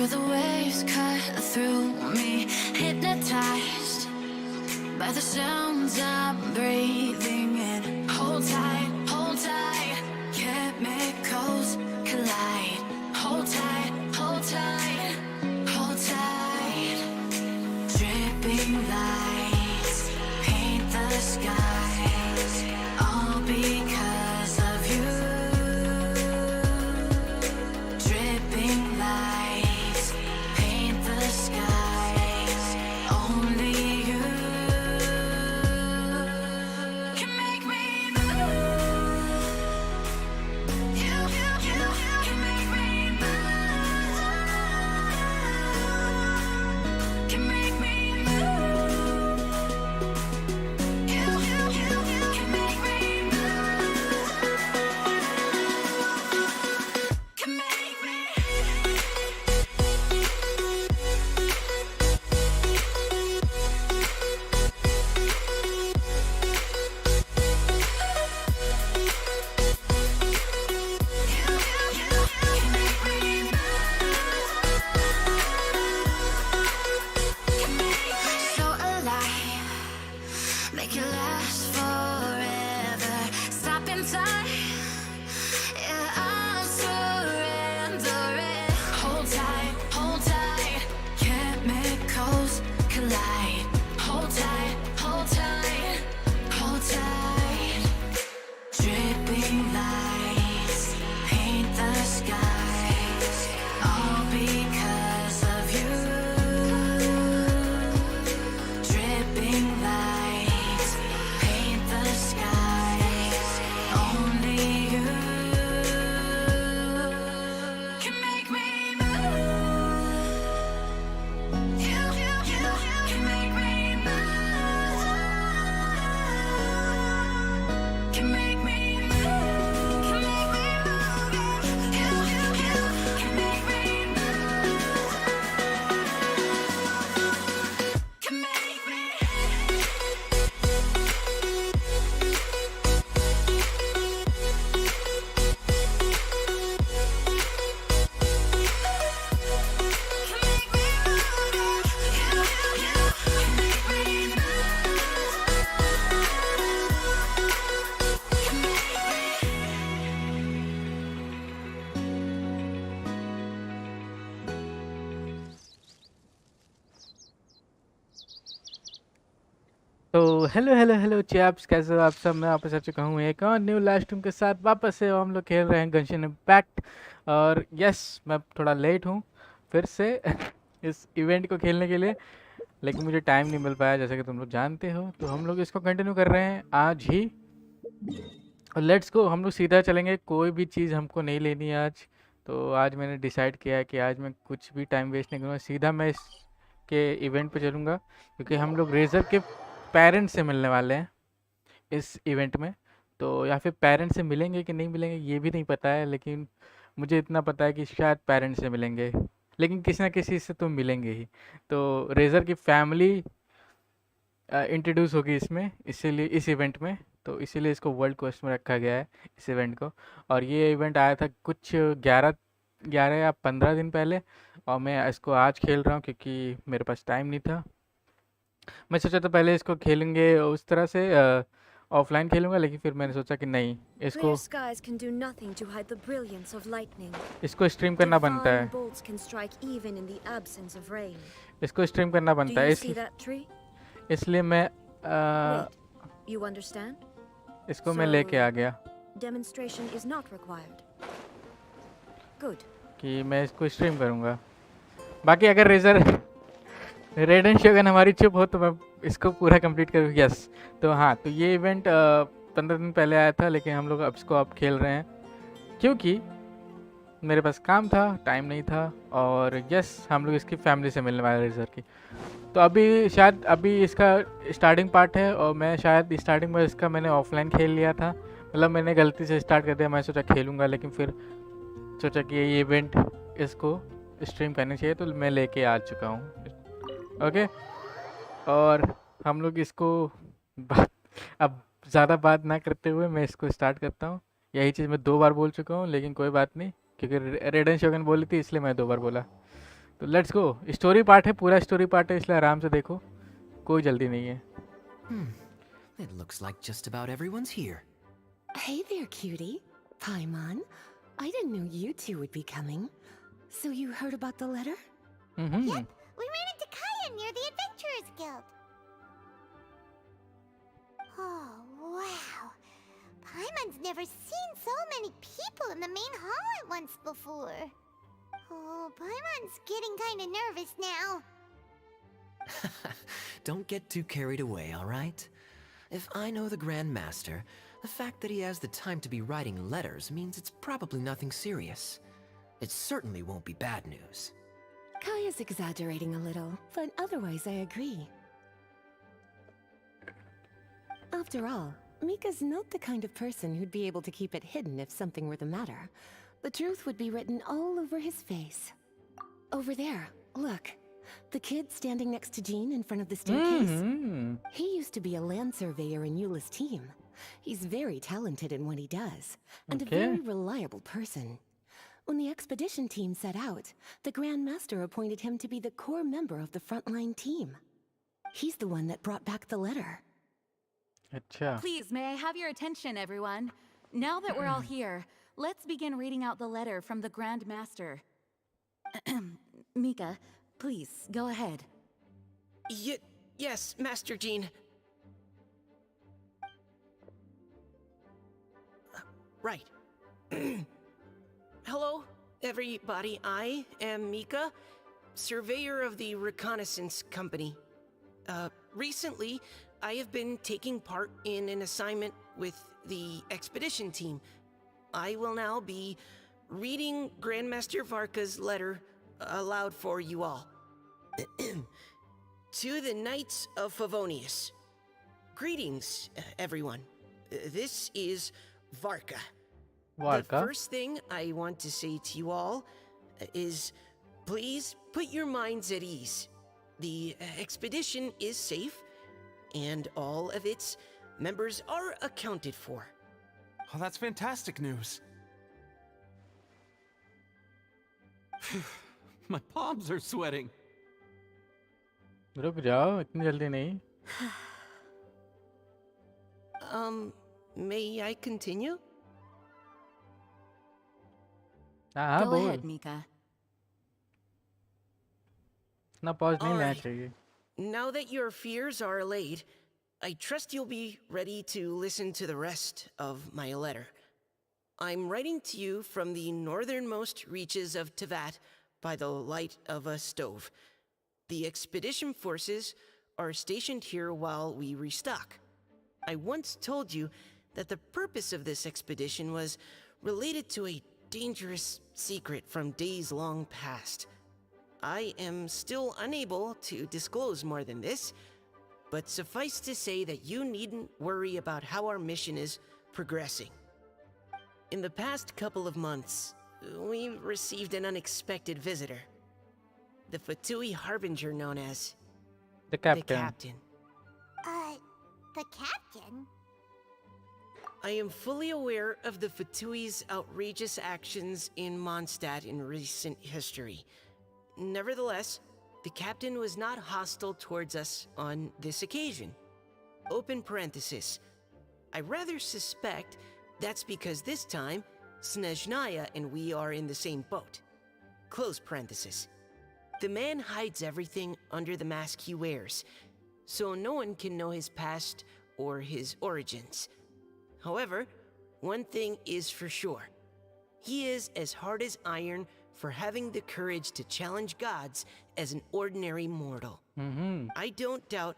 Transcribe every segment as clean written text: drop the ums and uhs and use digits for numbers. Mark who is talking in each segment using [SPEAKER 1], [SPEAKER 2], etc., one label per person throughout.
[SPEAKER 1] where the waves cut through me, hypnotized by the sounds I'm breathing in. Hold tight, chemicals collide. Hold tight, hold tight, hold tight. Dripping lights paint the skies, all because of you. Dripping lights paint the skies, only you can make me move. You can make me move. Can make me move. You can make me move. Can make me. So alive, make it last forever. Stop in time, yeah, I'm surrendering. Hold tight, chemicals collide. Hold tight, hold tight, hold tight. Dripping lights paint the skies, all because of you. Dripping lights paint the skies, only you can make me move. You can make me move. Can make me move. Can make me move. You can make me move. Can make me.
[SPEAKER 2] तो hello hello hello chaps, कैसे हो आप सब। मैं वापस आ चुका हूँ एक और न्यू लाइव स्ट्रीम के साथ। वापस से हम लोग खेल रहे हैं गंशिन इम्पैक्ट। और यस, मैं थोड़ा लेट हूँ फिर से इस इवेंट को खेलने के लिए, लेकिन मुझे टाइम नहीं मिल पाया जैसे कि तुम लोग जानते हो। तो हम लोग इसको कंटिन्यू कर रहे हैं आज ही। और लेट्स गो, हम लोग सीधा चलेंगे, कोई भी चीज़ हमको नहीं लेनी है आज। तो आज मैंने डिसाइड किया है कि आज मैं कुछ भी टाइम वेस्ट नहीं करूँगा, सीधा मैं इसके इवेंट पे चलूँगा, क्योंकि हम लोग रेजर के पेरेंट्स से मिलने वाले हैं इस इवेंट में। तो या फिर पेरेंट्स से मिलेंगे कि नहीं मिलेंगे ये भी नहीं पता है, लेकिन मुझे इतना पता है कि शायद पेरेंट्स से मिलेंगे, लेकिन किसी ना किसी से तो मिलेंगे ही। तो रेजर की फैमिली इंट्रोड्यूस होगी इसमें, इसीलिए इस इवेंट में। तो इसीलिए इसको वर्ल्ड क्वेस्ट में रखा गया है इस इवेंट को। और ये इवेंट आया था कुछ 11 या 15 दिन पहले, और मैं इसको आज खेल रहा हूँ क्योंकि मेरे पास टाइम नहीं था। मैं सोचा था पहले इसको खेलेंगे उस तरह से, ऑफलाइन खेलूंगा, लेकिन फिर मैंने सोचा कि नहीं, इसको
[SPEAKER 3] Clear skies can do nothing to hide the brilliance of lightning.
[SPEAKER 2] इसको स्ट्रीम करना बनता
[SPEAKER 3] Divine
[SPEAKER 2] है,
[SPEAKER 3] bolts can strike even in the absence of rain.
[SPEAKER 2] इसको स्ट्रीम करना
[SPEAKER 3] Do
[SPEAKER 2] बनता है।
[SPEAKER 3] you see that tree?
[SPEAKER 2] इसलिए मैं
[SPEAKER 3] Wait, you understand?
[SPEAKER 2] इसको मैं लेके आ गया
[SPEAKER 3] Demonstration is not required. Good.
[SPEAKER 2] कि मैं इसको स्ट्रीम करूँगा। बाकी अगर रेजर रेड एंड शोगन हमारी चुप हो तो मैं इसको पूरा कंप्लीट करूँ। यस, तो हाँ, तो ये इवेंट 15 दिन पहले आया था, लेकिन हम लोग अब इसको अब खेल रहे हैं क्योंकि मेरे पास काम था, टाइम नहीं था। और यस, हम लोग इसकी फैमिली से मिलने वाले रेजर की। तो अभी शायद अभी इसका स्टार्टिंग पार्ट है, और मैं शायद स्टार्टिंग में इसका मैंने ऑफलाइन खेल लिया था, मतलब मैंने गलती से स्टार्ट कर दिया। मैं सोचा खेलूँगा, लेकिन फिर सोचा कि ये इवेंट इसको स्ट्रीम करनी चाहिए, तो मैं लेके आ चुका हूँ। ओके, और हम लोग इसको अब ज़्यादा बात ना करते हुए मैं इसको स्टार्ट करता हूँ। यही चीज़ मैं 2 बार बोल चुका हूँ, लेकिन कोई बात नहीं, क्योंकि रेड एंड शोगन बोली थी इसलिए मैं 2 बार बोला। तो लेट्स गो। स्टोरी पार्ट है, पूरा स्टोरी पार्ट है, इसलिए आराम से देखो, कोई जल्दी नहीं है।
[SPEAKER 4] It looks like just about everyone's here.
[SPEAKER 5] Hey there, cutie. Paimon. I didn't know you two would be coming. So you heard about the letter?
[SPEAKER 2] Hmm.
[SPEAKER 6] We ran into Kaya near the Adventurers Guild. Oh, wow. Paimon's never seen so many people in the main hall at once before. Oh, Paimon's getting kinda nervous now.
[SPEAKER 4] Don't get too carried away, alright? If I know the Grand Master, the fact that he has the time to be writing letters means it's probably nothing serious. It certainly won't be bad news.
[SPEAKER 5] Kaya's exaggerating a little, but otherwise I agree. After all, Mika's not the kind of person who'd be able to keep it hidden if something were the matter. The truth would be written all over his face. Over there, look. The kid standing next to Jean in front of the staircase. He used to be a land surveyor in Eula's team. He's very talented in what he does, and a very reliable person. When the expedition team set out, the Grand Master appointed him to be the core member of the frontline team. He's the one that brought back the letter.
[SPEAKER 2] अच्छा।
[SPEAKER 7] Please, may I have your attention, everyone? Now that we're all here, let's begin reading out the letter from the Grand Master. Mika, please, go ahead.
[SPEAKER 4] Yes, Master Jean. Right. Hello, everybody. I am Mika, surveyor of the Reconnaissance Company. Recently, I have been taking part in an assignment with the expedition team. I will now be reading Grandmaster Varka's letter aloud for you all. To the Knights of Favonius. Greetings, everyone. This is Varka. The first thing I want to say to you all is, please put your minds at ease. The expedition is safe, and all of its members are accounted for.
[SPEAKER 8] Oh, that's fantastic news. My palms are sweating.
[SPEAKER 2] रुक जाओ, इतनी जल्दी नहीं।
[SPEAKER 4] May I continue?
[SPEAKER 2] हाँ
[SPEAKER 7] Go
[SPEAKER 2] बोल,
[SPEAKER 7] ahead, Mika.
[SPEAKER 2] इतना pause नहीं लेना
[SPEAKER 4] Alright.
[SPEAKER 2] चाहिए।
[SPEAKER 4] Now that your fears are allayed, I trust you'll be ready to listen to the rest of my letter. I'm writing to you from the northernmost reaches of Tevat by the light of a stove. The expedition forces are stationed here while we restock. I once told you that the purpose of this expedition was related to a dangerous secret from days long past. I am still unable to disclose more than this, but suffice to say that you needn't worry about how our mission is progressing. In the past couple of months, we received an unexpected visitor. The Fatui Harbinger known as
[SPEAKER 2] The
[SPEAKER 4] the
[SPEAKER 2] captain.
[SPEAKER 4] Captain.
[SPEAKER 6] The captain?
[SPEAKER 4] I am fully aware of the Fatui's outrageous actions in Mondstadt in recent history. Nevertheless, the captain was not hostile towards us on this occasion. Open parenthesis. I rather suspect that's because this time, Snezhnaya and we are in the same boat. Close parenthesis. The man hides everything under the mask he wears, so no one can know his past or his origins. However, one thing is for sure. He is as hard as iron for having the courage to challenge gods as an ordinary mortal. I don't doubt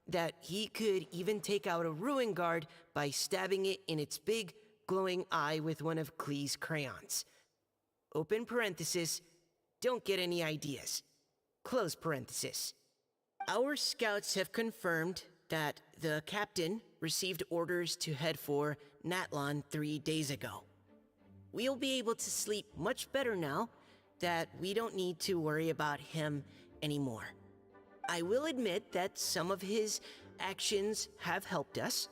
[SPEAKER 4] that he could even take out a ruin guard by stabbing it in its big, glowing eye with one of Klee's crayons. Open parenthesis, don't get any ideas. Close parenthesis. Our scouts have confirmed that the captain received orders to head for Natlon 3 days ago. We'll be able to sleep much better now that we don't need to worry about him anymore. I will admit that some of his actions have helped us,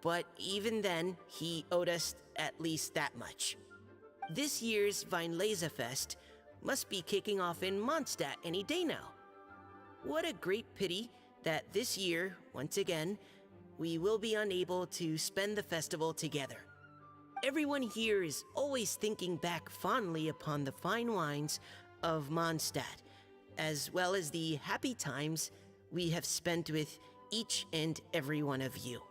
[SPEAKER 4] but even then, he owed us at least that much. This year's Weinlesefest, must be kicking off in Mondstadt any day now. What a great pity that this year, once again, we will be unable to spend the festival together. Everyone here is always thinking back fondly upon the fine wines of Mondstadt, as well as the happy times we have spent with each and every one of you.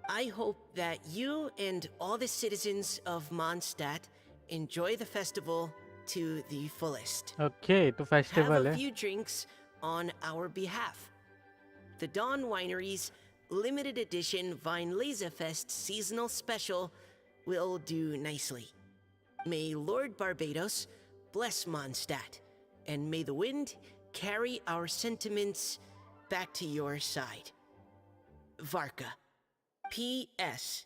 [SPEAKER 4] I hope that you and all the citizens of Mondstadt enjoy the festival to the fullest.
[SPEAKER 2] Okay, तो
[SPEAKER 4] Have
[SPEAKER 2] festival
[SPEAKER 4] a
[SPEAKER 2] है.
[SPEAKER 4] few drinks on our behalf. The Dawn Winery's limited edition Weinlesefest seasonal special will do nicely. May Lord Barbados bless Mondstadt, and may the wind carry our sentiments back to your side. Varka. P.S.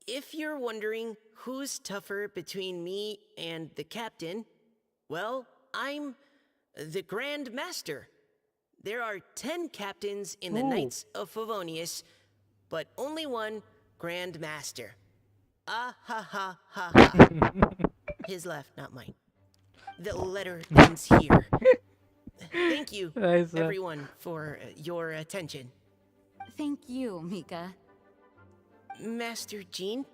[SPEAKER 4] If you're wondering who's tougher between me and the captain, well, I'm the Grand Master. There are 10 captains in the
[SPEAKER 2] Ooh.
[SPEAKER 4] Knights of Favonius, but only one Grand Master. Ah ha ha ha ha. His laugh, not mine. The letter ends here. Thank you,
[SPEAKER 2] Nice,
[SPEAKER 4] everyone, for your attention.
[SPEAKER 7] Thank you, Mika.
[SPEAKER 4] Master Jean,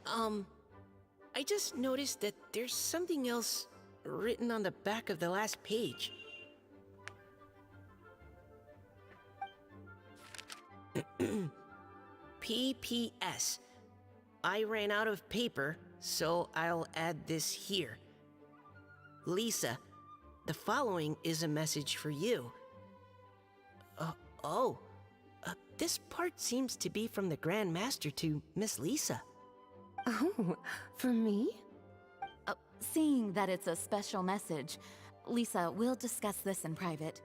[SPEAKER 4] I just noticed that there's something else written on the back of the last page. P.P.S. I ran out of paper, so I'll add this here. Lisa, the following is a message for you. This part seems to be from the Grand Master to Miss Lisa.
[SPEAKER 5] Oh, for me?
[SPEAKER 7] Seeing that it's a special message, Lisa, we'll discuss this in private.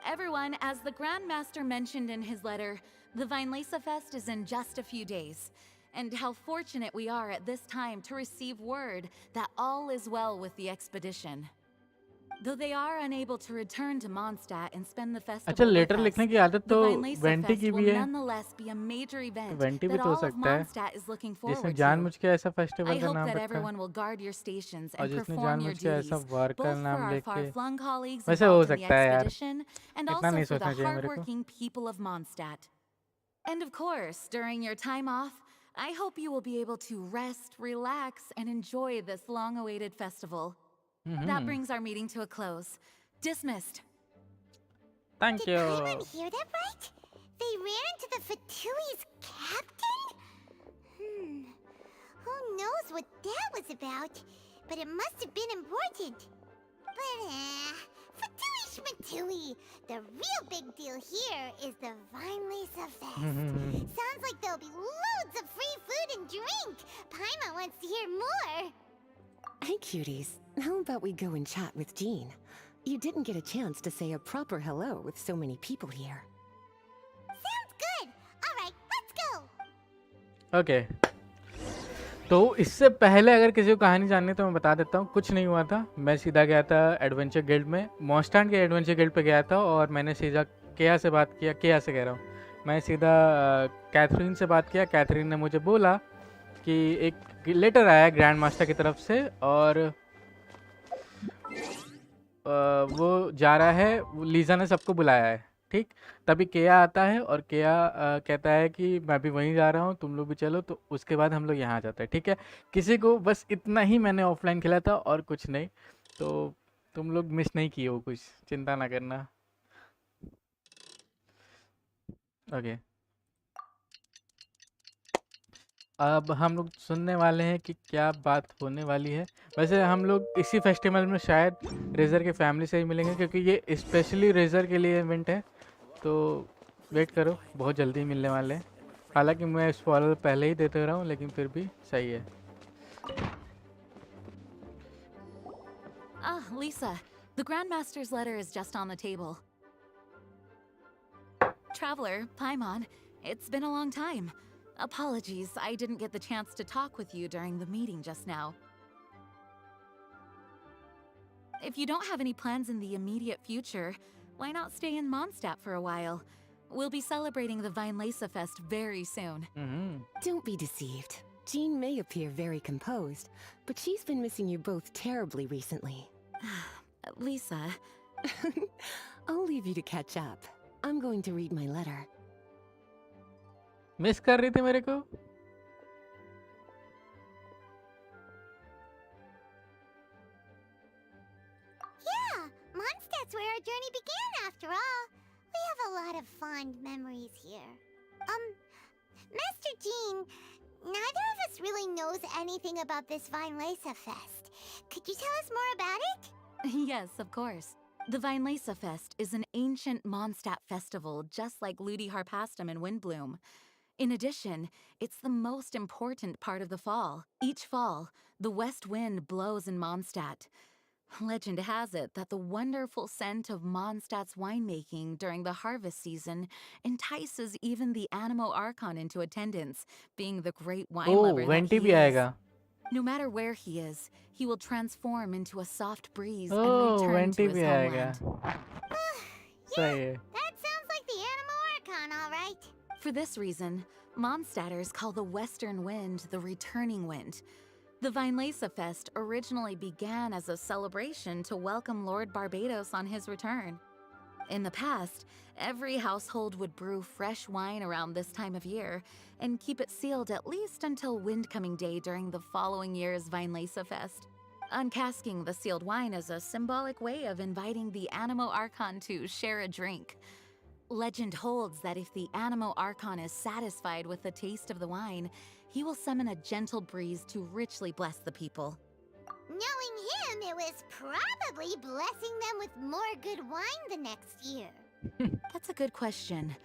[SPEAKER 7] Everyone, as the Grand Master mentioned in his letter, the Weinlesefest is in just a few days. And how fortunate we are at this time to receive word that all is well with the expedition. Though they are unable to return to Mondstadt and spend the festival
[SPEAKER 2] अच्छा
[SPEAKER 7] with
[SPEAKER 2] letter
[SPEAKER 7] us,
[SPEAKER 2] लिखने की आदत
[SPEAKER 7] the
[SPEAKER 2] तो
[SPEAKER 7] Weinlesefest
[SPEAKER 2] vanity की
[SPEAKER 7] will
[SPEAKER 2] भी है.
[SPEAKER 7] nonetheless be a major event
[SPEAKER 2] vanity भी
[SPEAKER 7] that
[SPEAKER 2] तो हो
[SPEAKER 7] all of
[SPEAKER 2] सकता है
[SPEAKER 7] Mondstadt is looking
[SPEAKER 2] जिसने
[SPEAKER 7] forward to.
[SPEAKER 2] जानबूझ के ऐसा
[SPEAKER 7] I
[SPEAKER 2] फेस्टिवल का
[SPEAKER 7] hope
[SPEAKER 2] नाम
[SPEAKER 7] that
[SPEAKER 2] रखा है
[SPEAKER 7] everyone will guard your stations
[SPEAKER 2] और
[SPEAKER 7] and
[SPEAKER 2] जिसने
[SPEAKER 7] perform your
[SPEAKER 2] जानबूझ के ऐसा
[SPEAKER 7] duties,
[SPEAKER 2] वार का
[SPEAKER 7] both for
[SPEAKER 2] नाम
[SPEAKER 7] our
[SPEAKER 2] लेके
[SPEAKER 7] far-flung colleagues
[SPEAKER 2] वैसे हो
[SPEAKER 7] involved in the
[SPEAKER 2] सकता है यार
[SPEAKER 7] expedition, and
[SPEAKER 2] इतना
[SPEAKER 7] also
[SPEAKER 2] नहीं
[SPEAKER 7] for the
[SPEAKER 2] सोचना चाहिए मेरे को.
[SPEAKER 7] hardworking people of Mondstadt. And of course, during your time off, I hope you will be able to rest, relax, and enjoy this long-awaited festival. That brings our meeting to a close. Dismissed.
[SPEAKER 2] Thank
[SPEAKER 6] Did
[SPEAKER 2] you.
[SPEAKER 6] Paimon hear that right? They ran into the Fatui's captain? Who knows what that was about? But it must have been important. But, Fatui Schmatui! The real big deal here is the Weinlesefest. Sounds like there'll be loads of free food and drink. Paimon wants to hear more.
[SPEAKER 5] Hey, cuties. How about we go and chat with Jean? You didn't get a chance to say a proper hello with so many people here.
[SPEAKER 6] Sounds good. All right, let's go.
[SPEAKER 2] Okay तो इससे पहले अगर किसी को कहानी जाननी है तो मैं बता देता हूँ. कुछ नहीं हुआ था. मैं सीधा गया था एडवेंचर गिल्ड में, मॉन्स्टान के एडवेंचर गिल्ड पे गया था और मैंने सीधा केया से बात किया. केया से कह रहा हूँ मैं, सीधा कैथरीन से बात किया. कैथरीन ने मुझे बोला कि एक लेटर आया है ग्रैंड मास्टर की तरफ से और वो जा रहा है. लीजा ने सबको बुलाया है. ठीक, तभी केया आता है और केया कहता है कि मैं भी वहीं जा रहा हूँ, तुम लोग भी चलो. तो उसके बाद हम लोग यहाँ आ जाते हैं. ठीक है, किसी को बस इतना ही मैंने ऑफलाइन खेला था और कुछ नहीं. तो तुम लोग मिस नहीं किए हो कुछ, चिंता ना करना. ओके, अब हम लोग सुनने वाले हैं कि क्या बात होने वाली है. वैसे हम लोग इसी फेस्टिवल में शायद रेजर के फैमिली से ही मिलेंगे क्योंकि ये स्पेशली रेजर के लिए इवेंट है. तो वेट करो, बहुत जल्दी मिलने वाले हैं. हालांकि मैं स्पॉइलर पहले ही देते रहा हूँ लेकिन फिर भी सही है.
[SPEAKER 7] Ah, Lisa, the Grandmaster's letter is just on the table. Traveler, Paimon, it's been a long time. Apologies, I didn't get the chance to talk with you during the meeting just now. If you don't have any plans in the immediate future, why not stay in Mondstadt for a while? We'll be celebrating the Weinlesefest very soon.
[SPEAKER 5] Don't be deceived. Jean may appear very composed, but she's been missing you both terribly recently.
[SPEAKER 7] Lisa,
[SPEAKER 5] I'll leave you to catch up. I'm going to read my letter.
[SPEAKER 2] Miss कर रही थी मेरे को.
[SPEAKER 6] Yeah, Mondstadt's where our journey began after all. We have a lot of fond memories here. Master Jean, neither of us really knows anything about this Weinlese Fest. Could you tell us more about it?
[SPEAKER 7] yes, of course. The Weinlese Fest is an ancient Mondstadt festival just like Ludi Harpastum and Windbloom. In addition, it's the most important part of the fall. Each fall, the west wind blows in Mondstadt. Legend has it that the wonderful scent of Mondstadt's winemaking during the harvest season entices even the Animo Archon into attendance, being the great wine
[SPEAKER 2] Oh,
[SPEAKER 7] lover that
[SPEAKER 2] Venti
[SPEAKER 7] he
[SPEAKER 2] भी
[SPEAKER 7] is.
[SPEAKER 2] आएगा.
[SPEAKER 7] No matter where he is, he will transform into a soft breeze and
[SPEAKER 2] Oh,
[SPEAKER 7] return
[SPEAKER 2] Venti
[SPEAKER 7] to his
[SPEAKER 2] भी आएगा.
[SPEAKER 7] homeland.
[SPEAKER 2] सही है.
[SPEAKER 6] That sounds like the Animo Archon, all right.
[SPEAKER 7] For this reason, Mondstadters call the western wind the returning wind. The Weinlese Fest originally began as a celebration to welcome Lord Barbados on his return. In the past, every household would brew fresh wine around this time of year and keep it sealed at least until Windcoming Day during the following year's Weinlese Fest. Uncasking the sealed wine is a symbolic way of inviting the Animo Archon to share a drink. Legend holds that if the Animo Archon is satisfied with the taste of the wine, he will summon a gentle breeze to richly bless the people.
[SPEAKER 6] Knowing him, it was probably blessing them with more good wine the next year.
[SPEAKER 7] That's a good question.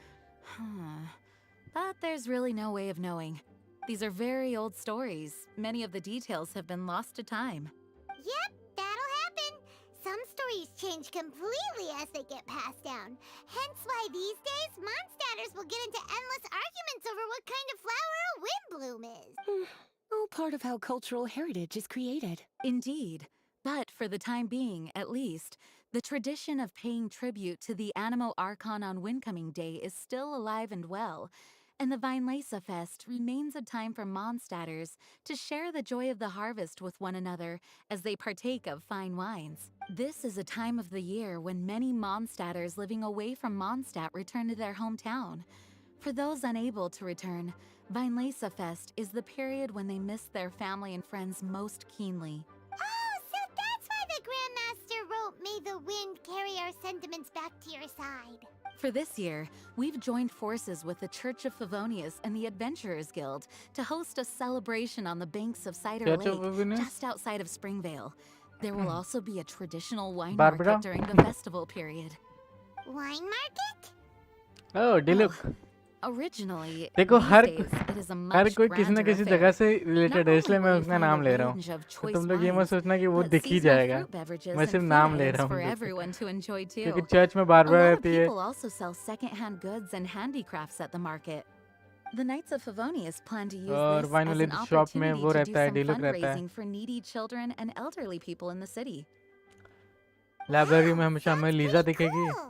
[SPEAKER 7] But there's really no way of knowing. These are very old stories. Many of the details have been lost to time.
[SPEAKER 6] Yep, that'll happen. Some stories change completely as they get passed down. Hence why these days, Mondstadters will get into endless arguments over what kind of flower a windbloom is.
[SPEAKER 5] All part of how cultural heritage is created.
[SPEAKER 7] Indeed. But for the time being, at least, the tradition of paying tribute to the Animo Archon on Windcoming Day is still alive and well, and the Weinlese Fest remains a time for Mondstadters to share the joy of the harvest with one another as they partake of fine wines. This is a time of the year when many Mondstadters living away from Mondstadt return to their hometown. For those unable to return, Weinlese Fest is the period when they miss their family and friends most keenly.
[SPEAKER 6] Oh, so that's why the Grandmaster wrote, "May the wind carry our sentiments back to your side."
[SPEAKER 7] For this year, we've joined forces with the Church of Favonius and the Adventurers Guild to host a celebration on the banks of Cider
[SPEAKER 2] Church of
[SPEAKER 7] Lake,
[SPEAKER 2] Favonius?
[SPEAKER 7] just outside of Springvale. There will also be a traditional wine
[SPEAKER 2] Barbara?
[SPEAKER 7] market during the festival period.
[SPEAKER 6] Wine market?
[SPEAKER 2] Oh, Diluc.
[SPEAKER 7] Originally,
[SPEAKER 2] देखो
[SPEAKER 7] these
[SPEAKER 2] her
[SPEAKER 7] days, it is a
[SPEAKER 2] her
[SPEAKER 7] much
[SPEAKER 2] कोई किसी न
[SPEAKER 7] grander
[SPEAKER 2] किसी
[SPEAKER 7] affair.
[SPEAKER 2] जगह से
[SPEAKER 7] Not
[SPEAKER 2] related है
[SPEAKER 7] only
[SPEAKER 2] इसलिए मैं
[SPEAKER 7] will you
[SPEAKER 2] उसका
[SPEAKER 7] find
[SPEAKER 2] नाम
[SPEAKER 7] a
[SPEAKER 2] ले रहा हूँ.
[SPEAKER 7] range of
[SPEAKER 2] तो
[SPEAKER 7] choice
[SPEAKER 2] तुम लोग ये मत
[SPEAKER 7] wines,
[SPEAKER 2] सोचना कि वो
[SPEAKER 7] but
[SPEAKER 2] दिख ही
[SPEAKER 7] seasonal
[SPEAKER 2] जाएगा.
[SPEAKER 7] fruit beverages
[SPEAKER 2] मैं
[SPEAKER 7] and
[SPEAKER 2] सिर्फ
[SPEAKER 7] food
[SPEAKER 2] नाम ले
[SPEAKER 7] items
[SPEAKER 2] रहा
[SPEAKER 7] for
[SPEAKER 2] हूँ.
[SPEAKER 7] everyone to enjoy
[SPEAKER 2] क्योंकि
[SPEAKER 7] too.
[SPEAKER 2] चर्च में
[SPEAKER 7] A
[SPEAKER 2] bar bar
[SPEAKER 7] lot of
[SPEAKER 2] रहती है.
[SPEAKER 7] people also sell secondhand goods and handicrafts at the market. The Knights of Favonius plan to use
[SPEAKER 2] और
[SPEAKER 7] this
[SPEAKER 2] वाइन
[SPEAKER 7] as
[SPEAKER 2] वाले
[SPEAKER 7] an
[SPEAKER 2] shop में
[SPEAKER 7] opportunity
[SPEAKER 2] वो
[SPEAKER 7] to do
[SPEAKER 2] रहता है,
[SPEAKER 7] some
[SPEAKER 2] डिलुक रहता है.
[SPEAKER 7] fundraising for needy children and elderly people in the city.
[SPEAKER 2] Library में
[SPEAKER 6] Wow,
[SPEAKER 2] हमेशा हमें
[SPEAKER 6] sounds
[SPEAKER 2] लीजा
[SPEAKER 6] pretty
[SPEAKER 2] दिखेगी.
[SPEAKER 6] cool.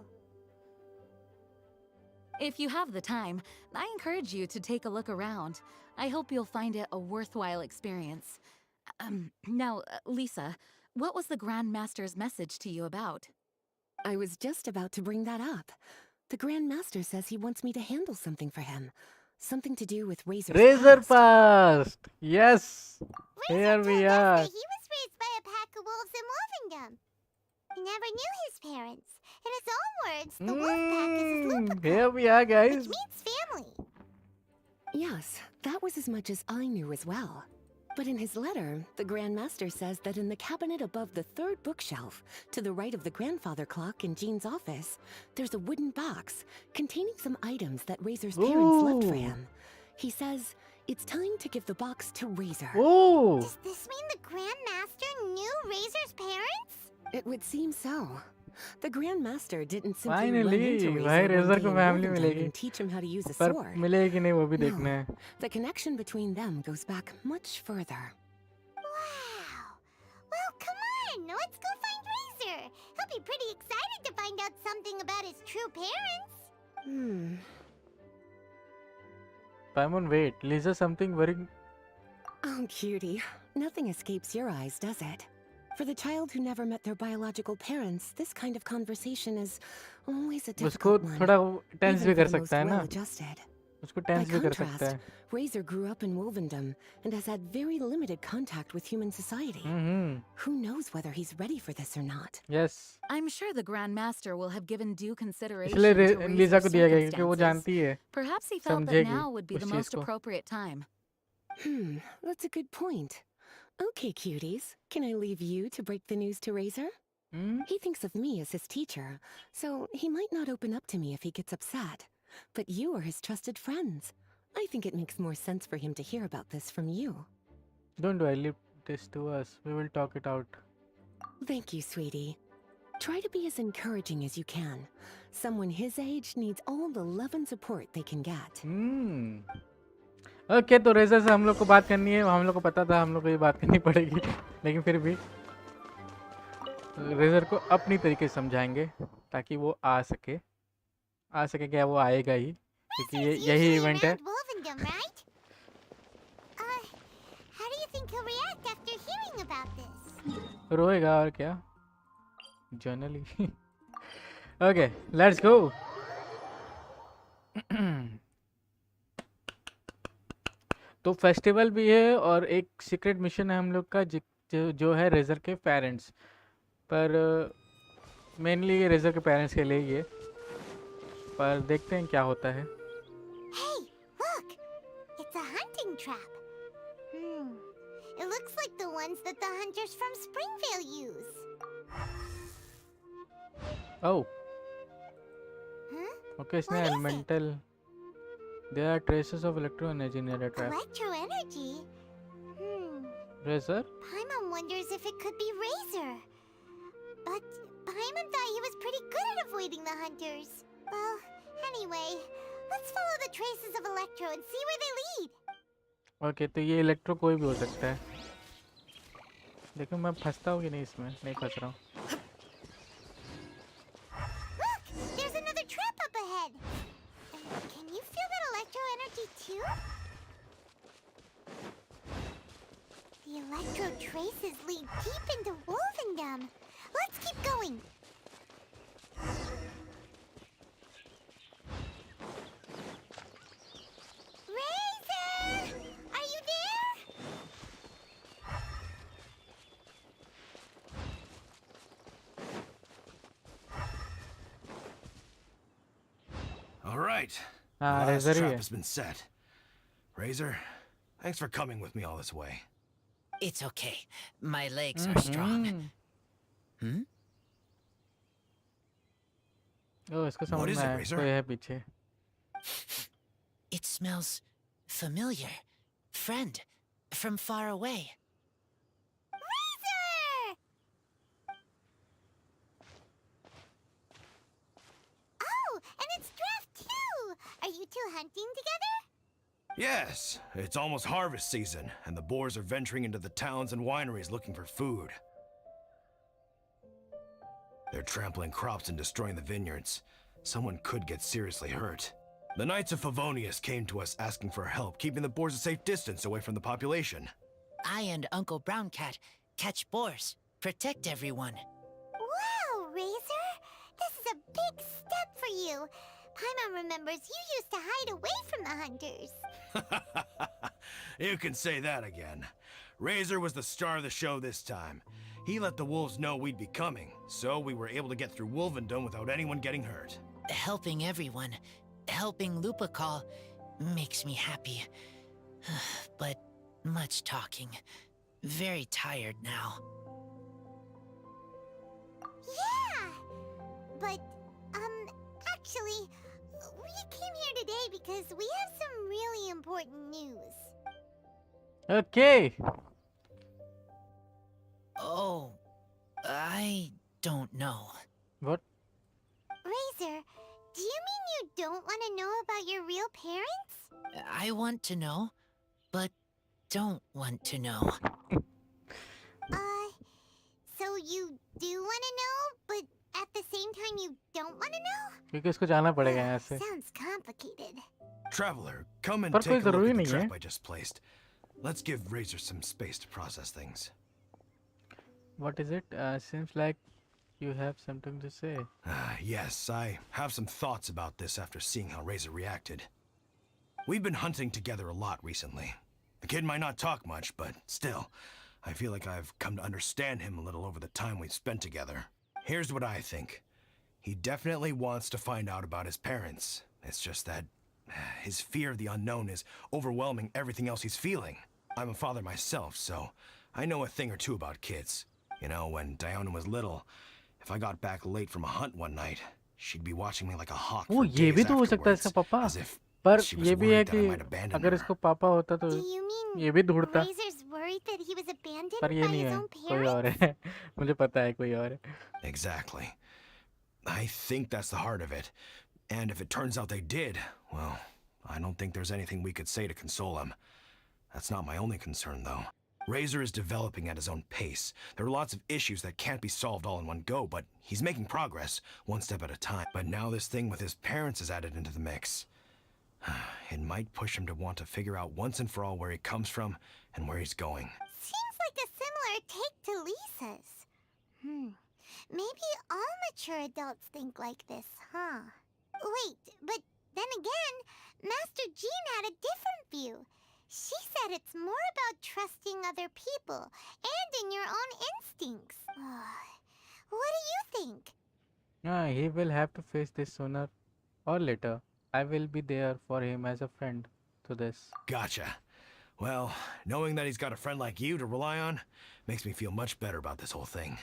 [SPEAKER 7] If you have the time, I encourage you to take a look around. I hope you'll find it a worthwhile experience. Now, Lisa, what was the Grand Master's message to you about?
[SPEAKER 5] I was just about to bring that up. The Grand Master says he wants me to handle something for him. Something to do with Razor's
[SPEAKER 2] Razor
[SPEAKER 5] past.
[SPEAKER 2] Past. Yes.
[SPEAKER 6] Razor
[SPEAKER 2] Here
[SPEAKER 6] told
[SPEAKER 2] we
[SPEAKER 6] us
[SPEAKER 2] are.
[SPEAKER 6] that he was raised by a pack of wolves in Wolvendom. He never knew his parents. In his own words, the wolf pack is his Lupa
[SPEAKER 2] Here we are,
[SPEAKER 6] which
[SPEAKER 2] guys.
[SPEAKER 6] means family.
[SPEAKER 5] Yes, that was as much as I knew as well. But in his letter, the Grand Master says that in the cabinet above the third bookshelf, to the right of the grandfather clock in Jean's office, there's a wooden box containing some items that Razor's parents left for
[SPEAKER 2] Ooh.
[SPEAKER 5] him. He says it's time to give the box to Razor.
[SPEAKER 2] Oh.
[SPEAKER 6] Does this mean the Grandmaster knew Razor's parents?
[SPEAKER 5] It would seem so. The Grand Master didn't simply
[SPEAKER 2] Finally,
[SPEAKER 5] run into
[SPEAKER 2] भाई
[SPEAKER 5] Razor one
[SPEAKER 2] Razor
[SPEAKER 5] day
[SPEAKER 2] को
[SPEAKER 5] in
[SPEAKER 2] family
[SPEAKER 5] Wolvendom
[SPEAKER 2] मिलेगी.
[SPEAKER 5] and teach him how to use a
[SPEAKER 2] पर
[SPEAKER 5] sword.
[SPEAKER 2] मिलेगी कि नहीं वो भी
[SPEAKER 5] No,
[SPEAKER 2] देखना है.
[SPEAKER 5] the connection between them goes back much further.
[SPEAKER 6] Wow. Well, come on. Let's go find Razor. He'll be pretty excited to find out something about his true parents.
[SPEAKER 2] Paimon, wait. Lisa, something very
[SPEAKER 5] Oh, cutie. Nothing escapes your eyes, does it? For the child who never met their biological parents, this kind of conversation is always a
[SPEAKER 2] उसको
[SPEAKER 5] difficult one,
[SPEAKER 2] थोड़ा tense
[SPEAKER 5] even
[SPEAKER 2] भी
[SPEAKER 5] for
[SPEAKER 2] कर
[SPEAKER 5] the most
[SPEAKER 2] सकता है ना,
[SPEAKER 5] well-adjusted.
[SPEAKER 2] उसको
[SPEAKER 5] By
[SPEAKER 2] tense भी कर सकता
[SPEAKER 5] contrast,
[SPEAKER 2] है.
[SPEAKER 5] Razor grew up in Wolvendom and has had very limited contact with human society. Who knows whether he's ready for this or not?
[SPEAKER 2] Yes.
[SPEAKER 7] I'm sure the Grand Master will have given due consideration
[SPEAKER 2] इसलिए
[SPEAKER 7] to
[SPEAKER 2] Lisa
[SPEAKER 7] Razor's
[SPEAKER 2] को दिया गया क्योंकि वो
[SPEAKER 7] circumstances.
[SPEAKER 2] जानती है,
[SPEAKER 7] Perhaps he felt that
[SPEAKER 2] समझेगी
[SPEAKER 7] now would be
[SPEAKER 2] उस
[SPEAKER 7] the
[SPEAKER 2] चीज
[SPEAKER 7] most
[SPEAKER 2] को.
[SPEAKER 7] appropriate time.
[SPEAKER 5] That's a good point. Okay, cuties. Can I leave you to break the news to Razor? He thinks of me as his teacher, so he might not open up to me if he gets upset. But you are his trusted friends. I think it makes more sense for him to hear about this from you.
[SPEAKER 2] Don't do I leave this to us. We will talk it out.
[SPEAKER 5] Thank you, sweetie. Try to be as encouraging as you can. Someone his age needs all the love and support they can get.
[SPEAKER 2] Okay, तो razor से हम लोग को बात करनी है. हम लोग को पता था हम लोग को ये बात करनी पड़ेगी, लेकिन फिर भी रेजर को अपनी तरीके से समझाएंगे ताकि वो आ सके क्या वो आएगा ही, क्योंकि ये यही इवेंट है.
[SPEAKER 6] Wolvendom, right? How do you think he'll react after hearing about this?
[SPEAKER 2] रोएगा और क्या, जनरली. Okay, let's go. तो फेस्टिवल भी है और एक सीक्रेट मिशन है हम लोग का जो है रेजर के पेरेंट्स पर. मेनली ये रेजर के पेरेंट्स के लिए ही है, पर देखते हैं क्या होता है.
[SPEAKER 6] Hey, look! It's a hunting trap. It looks like the ones that the hunters from Springvale use.
[SPEAKER 2] Oh.
[SPEAKER 6] Huh?
[SPEAKER 2] Okay, इसने
[SPEAKER 6] What is it?
[SPEAKER 2] elemental. There are traces of electro energy near the trap.
[SPEAKER 6] Electro energy?
[SPEAKER 2] Razor?
[SPEAKER 6] Paimon wonders if it could be Razor. But Paimon thought he was pretty good at avoiding the hunters. Well, anyway, let's follow the traces of Electro and see where they lead.
[SPEAKER 2] Okay, तो ये electro कोई भी हो सकता है. देखो मैं फंसता हूँ कि नहीं इसमें. नहीं फंस रहा हूँ.
[SPEAKER 6] Look! There's another trap up ahead! Can you feel that electro energy too? The electro traces lead deep into Wolvendom. Let's keep going. Razor! Are you there?
[SPEAKER 9] All right. The
[SPEAKER 2] हाँ,
[SPEAKER 9] last
[SPEAKER 2] रेजर ही
[SPEAKER 9] trap
[SPEAKER 2] है.
[SPEAKER 9] has been set. Razor, thanks for coming with me all this way.
[SPEAKER 10] It's okay. My legs are strong.
[SPEAKER 2] ओ, इसको समझ
[SPEAKER 9] What is
[SPEAKER 2] में
[SPEAKER 9] it,
[SPEAKER 2] आया.
[SPEAKER 9] Razor?
[SPEAKER 2] कोई है पीछे.
[SPEAKER 10] It smells familiar. Friend, from far away.
[SPEAKER 6] Razor! Oh, and it's Draft too! Are you two hunting together?
[SPEAKER 9] Yes, it's almost harvest season, and the boars are venturing into the towns and wineries looking for food. They're trampling crops and destroying the vineyards. Someone could get seriously hurt. The Knights of Favonius came to us asking for help, keeping the boars a safe distance away from the population.
[SPEAKER 10] I and Uncle Brown Cat catch boars, protect everyone.
[SPEAKER 6] Wow, Razor! This is a big step for you. Paimon remembers you used to hide away from the hunters.
[SPEAKER 9] You can say that again. Razor was the star of the show this time. He let the wolves know we'd be coming, so we were able to get through Wolvendom without anyone getting hurt.
[SPEAKER 10] Helping everyone, helping Lupercal, makes me happy. But much talking. Very tired now.
[SPEAKER 6] Yeah! But, actually, we came here today because we have some really important news.
[SPEAKER 2] Okay.
[SPEAKER 10] Oh, I don't know.
[SPEAKER 2] What?
[SPEAKER 6] Razor, do you mean you don't want to know about your real parents?
[SPEAKER 10] I want to know, but don't want to know.
[SPEAKER 6] So you do want to know, but at the same time you don't want to know?
[SPEAKER 2] क्योंकि इसको जाना पड़ेगा यहाँ से.
[SPEAKER 6] Sounds complicated.
[SPEAKER 9] Traveler, come and
[SPEAKER 2] पर कोई
[SPEAKER 9] take a look
[SPEAKER 2] जरूरी
[SPEAKER 9] at the
[SPEAKER 2] नहीं है.
[SPEAKER 9] trap I just placed. Let's give Razor some space to process things.
[SPEAKER 2] What is it? Seems like you have something to say.
[SPEAKER 9] Yes, I have some thoughts about this after seeing how Razor reacted. We've been hunting together a lot recently. The kid might not talk much, but still, I feel like I've come to understand him a little over the time we've spent together. Here's what I think. He definitely wants to find out about his parents. It's just that his fear of the unknown is overwhelming everything else he's feeling. I'm a father myself, so I know a thing or two about kids. You know, when Diana was little, if I got back late from a hunt one night, she'd be watching me like a hawk
[SPEAKER 2] Oh,
[SPEAKER 9] for
[SPEAKER 2] ये
[SPEAKER 9] days
[SPEAKER 2] भी तो हो सकता है
[SPEAKER 9] afterwards,
[SPEAKER 2] इसका पापा.
[SPEAKER 9] as if
[SPEAKER 2] पर
[SPEAKER 9] she was
[SPEAKER 2] ये भी है
[SPEAKER 9] worried that I
[SPEAKER 2] कि
[SPEAKER 9] might abandon
[SPEAKER 2] अगर
[SPEAKER 9] her.
[SPEAKER 2] इसको पापा होता तो
[SPEAKER 6] Do you mean
[SPEAKER 2] ये भी ढूंढता.
[SPEAKER 6] Razor's worried that he was abandoned
[SPEAKER 2] पर ये
[SPEAKER 6] by
[SPEAKER 2] नहीं
[SPEAKER 6] his
[SPEAKER 2] है,
[SPEAKER 6] own
[SPEAKER 2] कोई और
[SPEAKER 6] parents?
[SPEAKER 2] है. मुझे पता है कोई और है.
[SPEAKER 9] Exactly. I think that's the heart of it. And if it turns out they did, well, I don't think there's anything we could say to console him. That's not my only concern, though. Razor is developing at his own pace. There are lots of issues that can't be solved all in one go, but he's making progress, one step at a time. But now this thing with his parents is added into the mix. It might push him to want to figure out once and for all where he comes from and where he's going.
[SPEAKER 6] Seems like a similar take to Lisa's. Maybe all mature adults think like this, huh? Wait, but then again, Master Jean had a different view. She said it's more about trusting other people and in your own instincts. What do you think?
[SPEAKER 2] He will have to face this sooner or later. I will be there for him as a friend to this.
[SPEAKER 9] Gotcha. Well, knowing that he's got a friend like you to rely on makes me feel much better about this whole thing.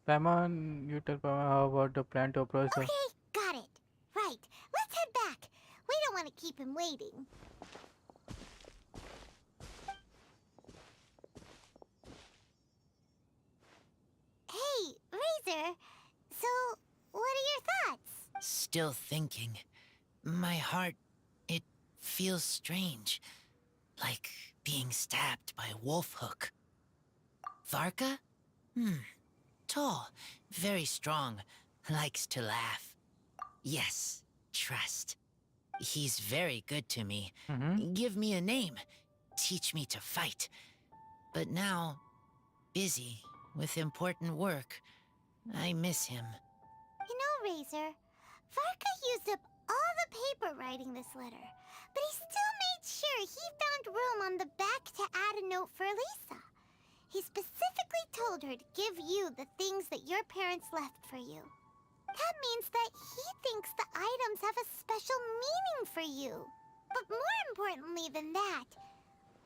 [SPEAKER 2] Paimon, you tell Paimon how about the plan to approach the...
[SPEAKER 6] Okay, got it. Right, let's head back. We don't want to keep him waiting. Hey, Razor. So, what are your thoughts?
[SPEAKER 10] Still thinking. My heart, it feels strange. Like being stabbed by a wolf hook. Varka? Tall, very strong, likes to laugh. Yes, trust. He's very good to me. Give me a name. Teach me to fight. But now, busy with important work. I miss him.
[SPEAKER 6] You know, Razor, Varka used up all the paper writing this letter, but he still made sure he found room on the back to add a note for Lisa. He specifically told her to give you the things that your parents left for you. That means that he thinks the items have a special meaning for you. But more importantly than that,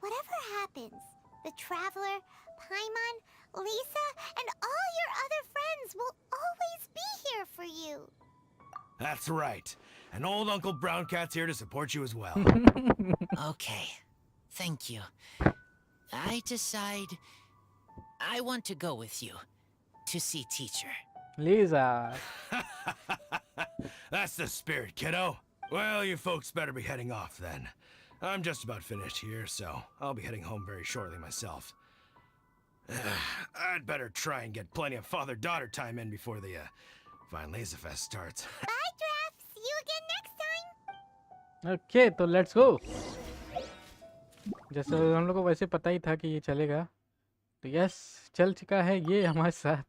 [SPEAKER 6] whatever happens, the Traveler, Paimon, Lisa, and all your other friends will always be here for you.
[SPEAKER 9] That's right. And old Uncle Brown Cat's here to support you as well.
[SPEAKER 10] Okay, thank you. I decide I want to go with you to see teacher.
[SPEAKER 2] Lisa.
[SPEAKER 9] That's the spirit, kiddo. Well, you folks better be heading off then. I'm just about finished here, so I'll be heading home very shortly myself. I'd better try and get plenty of father-daughter time in before the Vine Laser Fest starts.
[SPEAKER 6] Bye, Draft. See you again next time.
[SPEAKER 2] Okay, तो let's go. जैसे हम लोग को वैसे पता ही था कि ये चलेगा, तो यस चल चुका है ये हमारे साथ.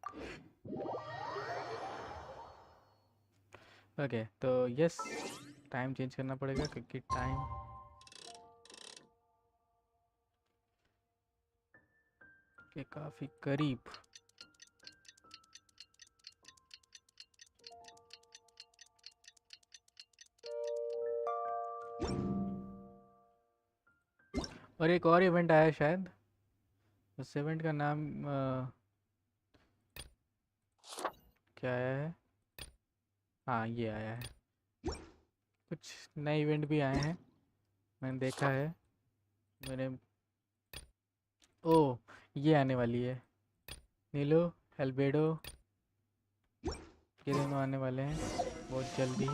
[SPEAKER 2] ओके तो यस टाइम चेंज करना पड़ेगा क्योंकि टाइम के काफ़ी करीब. और एक और इवेंट आया शायद. उस इवेंट का नाम क्या आया है? हाँ ये आया है. कुछ नए इवेंट भी आए हैं, मैंने देखा है. मेरे ओ ये आने वाली है. नीलो एल्बेडो ये दोनों आने वाले हैं बहुत जल्दी.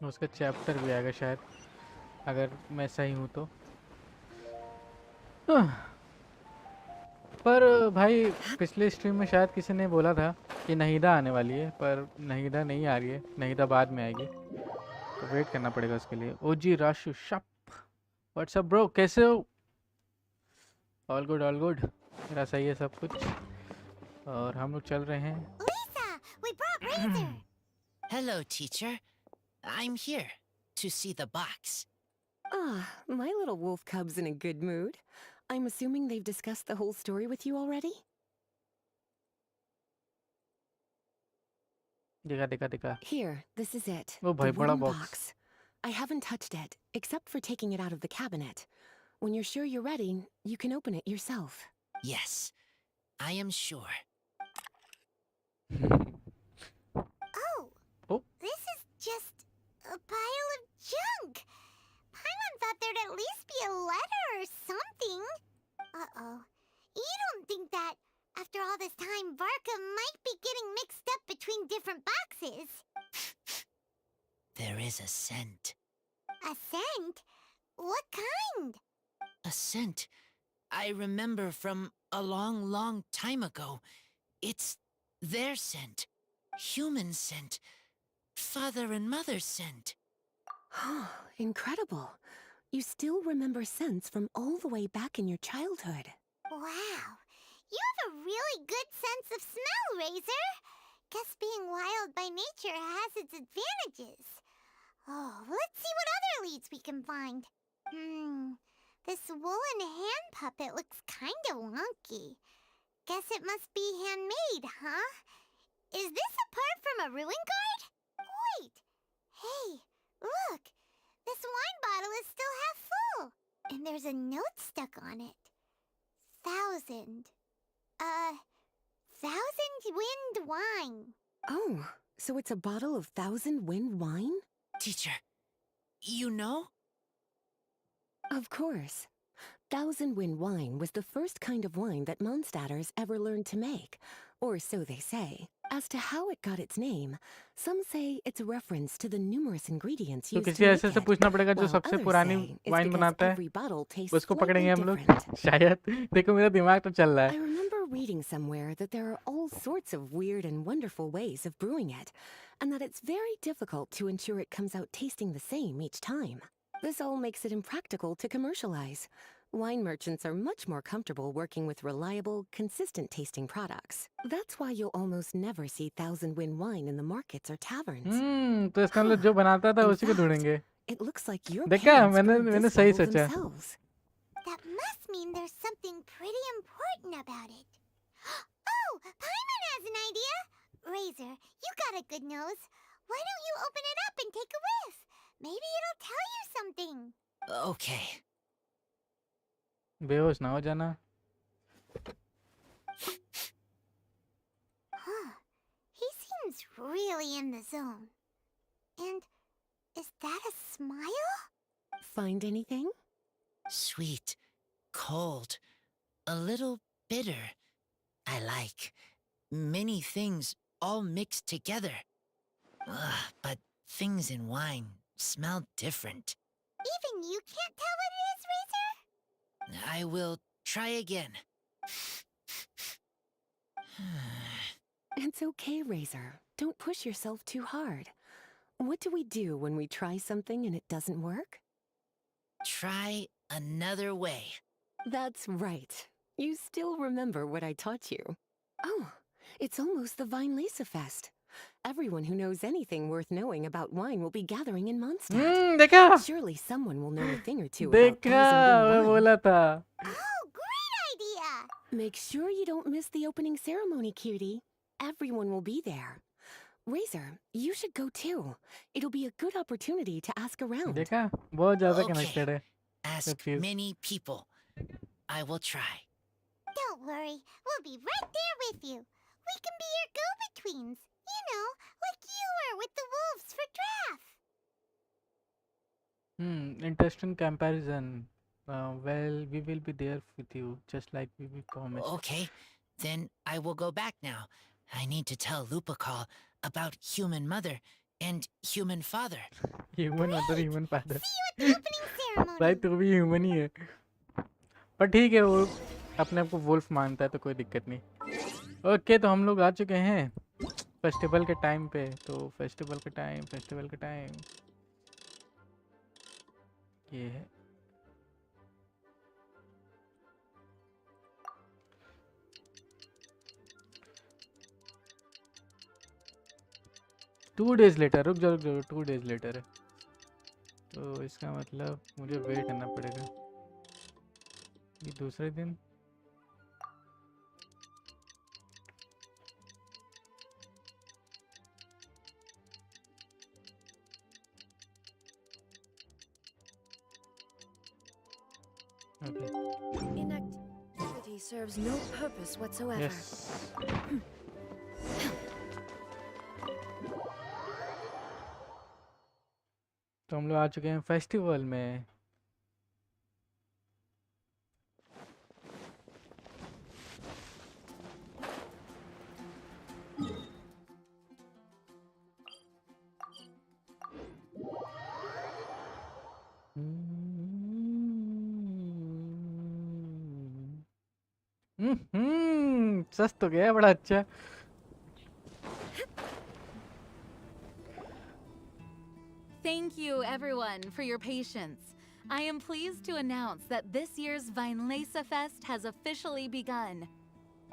[SPEAKER 2] उसका चैप्टर भी आएगा शायद, अगर मैं सही हूँ तो. पर भाई पिछले स्ट्रीम में शायद किसी ने बोला था कि नहीदा आने वाली है, पर नहीदा नहीं आ रही है, नहीदा बाद में आएगी, तो वेट करना पड़ेगा उसके लिए। ओजी राशु शप, व्हाट्सअप ब्रो, कैसे हो? ऑल गुड ऑल गुड, मेरा सही है सब कुछ, और हम लोग चल रहे हैं।
[SPEAKER 6] Lisa, we brought Razor.
[SPEAKER 10] Hello, teacher. I'm here to see the box.
[SPEAKER 5] Ah, my little wolf cub's in a good mood. I'm assuming they've discussed the whole story with you already?
[SPEAKER 2] देखा देखा देखा।
[SPEAKER 5] Here, this is it.
[SPEAKER 2] Oh,
[SPEAKER 5] The
[SPEAKER 2] bhai, bada
[SPEAKER 5] wooden
[SPEAKER 2] box.
[SPEAKER 5] box. I haven't touched it, except for taking it out of the cabinet. When you're sure you're ready, you can open it yourself.
[SPEAKER 10] Yes, I am sure.
[SPEAKER 6] Oh,
[SPEAKER 2] Oh.
[SPEAKER 6] this is just a pile of junk. Paimon thought there'd at least be a letter or something. Uh-oh. You don't think that, after all this time, Varka might be getting mixed up between different boxes?
[SPEAKER 10] There is a scent.
[SPEAKER 6] A scent? What kind?
[SPEAKER 10] A scent I remember from a long, long time ago. It's their scent. Human scent. Father and mother's scent.
[SPEAKER 5] Incredible. You still remember scents from all the way back in your childhood.
[SPEAKER 6] Wow. You have a really good sense of smell, Razor. Guess being wild by nature has its advantages. Oh, let's see what other leads we can find. This woolen hand puppet looks kinda wonky. Guess it must be handmade, huh? Is this a part from a ruin guard? Wait! Hey, look! This wine bottle is still half full! And there's a note stuck on it. 1,000. 1,000 wind wine.
[SPEAKER 5] Oh, so it's a bottle of 1,000 wind wine?
[SPEAKER 10] Teacher, you know?
[SPEAKER 5] Of course. 1,000 wind wine was the first kind of wine that Mondstadters ever learned to make, or so they say. As to how it got its name, some say it's a reference to the numerous ingredients
[SPEAKER 2] तो
[SPEAKER 5] used
[SPEAKER 2] किसी
[SPEAKER 5] to make
[SPEAKER 2] ऐसे से
[SPEAKER 5] it,
[SPEAKER 2] पूछना पड़ेगा जो
[SPEAKER 5] while
[SPEAKER 2] सबसे
[SPEAKER 5] others
[SPEAKER 2] पुरानी
[SPEAKER 5] say it's
[SPEAKER 2] wine
[SPEAKER 5] because
[SPEAKER 2] बनाता है,
[SPEAKER 5] every bottle tastes
[SPEAKER 2] उसको पकड़ेंगे
[SPEAKER 5] slightly
[SPEAKER 2] हम लोग
[SPEAKER 5] different.
[SPEAKER 2] शायद। देखो मेरा दिमाग तो चल रहा
[SPEAKER 5] I
[SPEAKER 2] है।
[SPEAKER 5] remember reading somewhere that there are all sorts of weird and wonderful ways of brewing it, and that it's very difficult to ensure it comes out tasting the same each time. This all makes it impractical to commercialize. Wine merchants are much more comfortable working with reliable, consistent tasting products. That's why you'll almost never see 1,000 Win wine in the markets or taverns.
[SPEAKER 2] तो इसका मतलब जो बनाता था
[SPEAKER 5] In
[SPEAKER 2] उसी को
[SPEAKER 5] fact,
[SPEAKER 2] ढूंढेंगे।
[SPEAKER 5] it looks like your
[SPEAKER 2] देखा,
[SPEAKER 5] parents
[SPEAKER 2] मैंने
[SPEAKER 5] brewed this
[SPEAKER 2] सही
[SPEAKER 5] bottle
[SPEAKER 2] सोचा।
[SPEAKER 5] themselves.
[SPEAKER 6] That must mean there's something pretty important about it. Oh, Paimon has an idea! Razor, you got a good nose. Why don't you open it up and take a whiff? Maybe it'll tell you something.
[SPEAKER 10] Okay.
[SPEAKER 2] बेहोश ना हो जाना।
[SPEAKER 6] Huh. He seems really in the zone. And is that a smile?
[SPEAKER 5] Find anything?
[SPEAKER 10] Sweet, cold, a little bitter. I like many things all mixed together. But things in wine smell different.
[SPEAKER 6] Even you can't tell what it is, Razor?
[SPEAKER 10] I will try again.
[SPEAKER 5] It's okay, Razor. Don't push yourself too hard. What do we do when we try something and it doesn't work?
[SPEAKER 10] Try another way.
[SPEAKER 5] That's right. You still remember what I taught you. Oh, it's almost the Weinlese Fest. Everyone who knows anything worth knowing about wine will be gathering in Mondstadt.
[SPEAKER 2] देखा,
[SPEAKER 5] Surely someone will know a thing or two about
[SPEAKER 2] देखा,
[SPEAKER 5] 1,000
[SPEAKER 2] मैं
[SPEAKER 5] Win wine.
[SPEAKER 2] बोला था।
[SPEAKER 6] Oh, great idea!
[SPEAKER 5] Make sure you don't miss the opening ceremony, cutie. Everyone will be there. Razor, you should go too. It'll be a good opportunity to ask around.
[SPEAKER 2] देखा, बहुत ज़्यादा
[SPEAKER 10] Okay.
[SPEAKER 2] Connected है।
[SPEAKER 10] Ask
[SPEAKER 2] cheese.
[SPEAKER 10] many people. I will try.
[SPEAKER 6] Don't worry, we'll be right there with you. We can be your go-betweens. You know, like you were with the wolves for draft.
[SPEAKER 2] Interesting comparison. Well, we will be there with you, just like we promised.
[SPEAKER 10] Okay, then I will go back now. I need to tell Lupacol about human mother and human father.
[SPEAKER 2] Human mother, human father.
[SPEAKER 6] See you at the opening ceremony.
[SPEAKER 2] भाई तू भी human ही है। पर ठीक है, वो अपने आप को वुल्फ मानता है तो कोई दिक्कत नहीं। ओके, तो हम लोग आ चुके हैं फेस्टिवल के टाइम पे, तो फेस्टिवल के टाइम ये है। टू डेज लेटर, रुक जाओ 2 days लेटर है, तो इसका मतलब मुझे वेट करना पड़ेगा ये दूसरे दिन। Okay.
[SPEAKER 3] Inactivity serves no purpose whatsoever.
[SPEAKER 2] Yes. तो हम लोग आ चुके हैं फेस्टिवल में। सच तो गया बड़ा अच्छा।
[SPEAKER 7] Thank you, everyone, for your patience. I am pleased to announce that this year's Weinlese Fest has officially begun.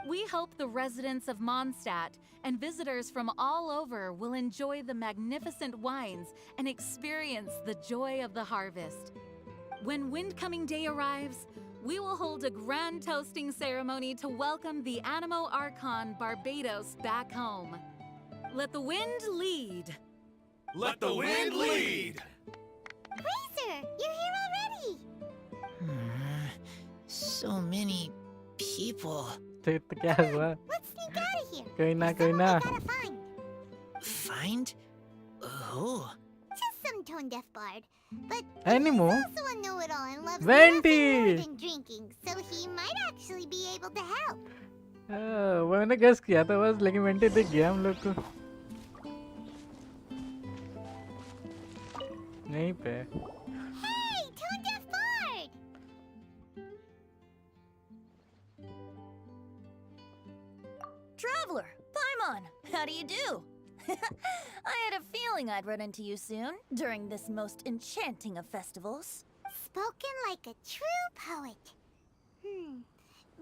[SPEAKER 7] We hope the residents of Mondstadt and visitors from all over will enjoy the magnificent wines and experience the joy of the harvest. When Windcoming Day arrives, we will hold a grand toasting ceremony to welcome the Animo Archon Barbados back home. Let the wind lead!
[SPEAKER 8] Let the wind lead!
[SPEAKER 6] Razor, you're here already!
[SPEAKER 10] So many people.
[SPEAKER 2] तो क्या हुआ?
[SPEAKER 6] Let's sneak out of here.
[SPEAKER 2] कोई ना
[SPEAKER 6] There's someone we
[SPEAKER 2] ना।
[SPEAKER 6] gotta find.
[SPEAKER 10] Find? Who?
[SPEAKER 6] Just some tone-deaf bard. But
[SPEAKER 2] Animo?
[SPEAKER 6] he's also a know-it-all and loves
[SPEAKER 2] Venti!
[SPEAKER 6] nothing more than drinking, so he might actually be able to help.
[SPEAKER 2] वो मैंने guess किया था बस, लेकिन vanity दिख गया हम लोग को नहीं पे।
[SPEAKER 6] Hey, tone-deaf bard!
[SPEAKER 11] Traveler, Paimon, how do you do? I had a feeling I'd run into you soon, during this most enchanting of festivals.
[SPEAKER 6] Spoken like a true poet.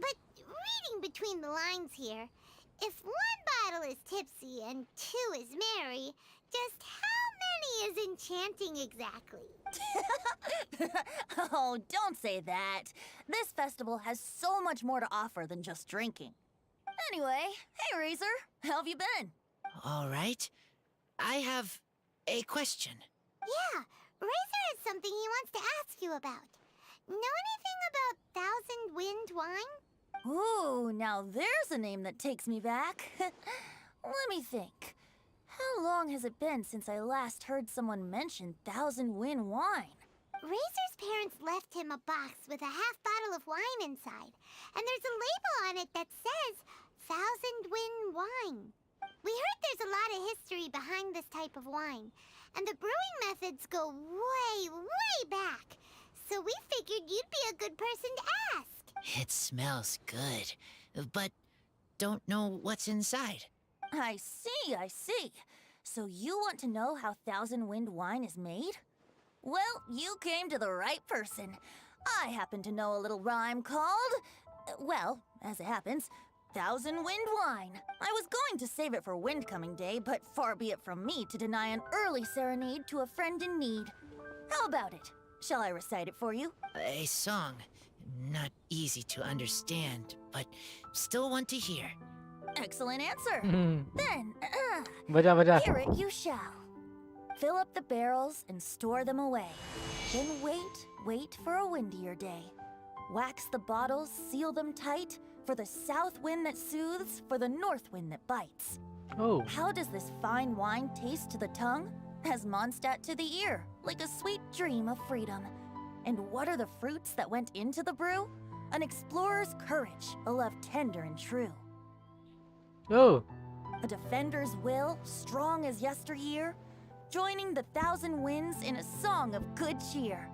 [SPEAKER 6] But reading between the lines here, if one bottle is tipsy and two is merry, just how many is enchanting exactly?
[SPEAKER 11] Oh, don't say that. This festival has so much more to offer than just drinking. Anyway, hey Razor, how have you been?
[SPEAKER 10] All right. I have a question.
[SPEAKER 6] Yeah, Razor has something he wants to ask you about. Know anything about Thousand Wind wine?
[SPEAKER 11] Ooh, now there's a name that takes me back. Let me think. How long has it been since I last heard someone mention Thousand Wind wine?
[SPEAKER 6] Razor's parents left him a box with a half bottle of wine inside, and there's a label on it that says Thousand Wind wine. We heard there's a lot of history behind this type of wine, and the brewing methods go way, way back. So we figured you'd be a good person to ask.
[SPEAKER 10] It smells good, but don't know what's inside.
[SPEAKER 11] I see. So you want to know how Thousand Wind wine is made? Well, you came to the right person. I happen to know a little rhyme called, well, as it happens, Thousand Wind wine. I was going to save it for Windcoming Day, but far be it from me to deny an early serenade to a friend in need. How about it? Shall I recite it for you?
[SPEAKER 10] A song. Not easy to understand, but still want to hear.
[SPEAKER 11] Excellent answer. Then,
[SPEAKER 2] बजा
[SPEAKER 11] hear it you shall. Fill up the barrels and store them away. Then wait for a windier day. Wax the bottles, seal them tight, for the south wind that soothes, for the north wind that bites.
[SPEAKER 2] Oh.
[SPEAKER 11] How does this fine wine taste to the tongue? As Mondstadt to the ear, like a sweet dream of freedom. And what are the fruits that went into the brew? An explorer's courage, a love tender and true.
[SPEAKER 2] Oh.
[SPEAKER 11] A defender's will, strong as yesteryear, joining the thousand winds in a song of good cheer.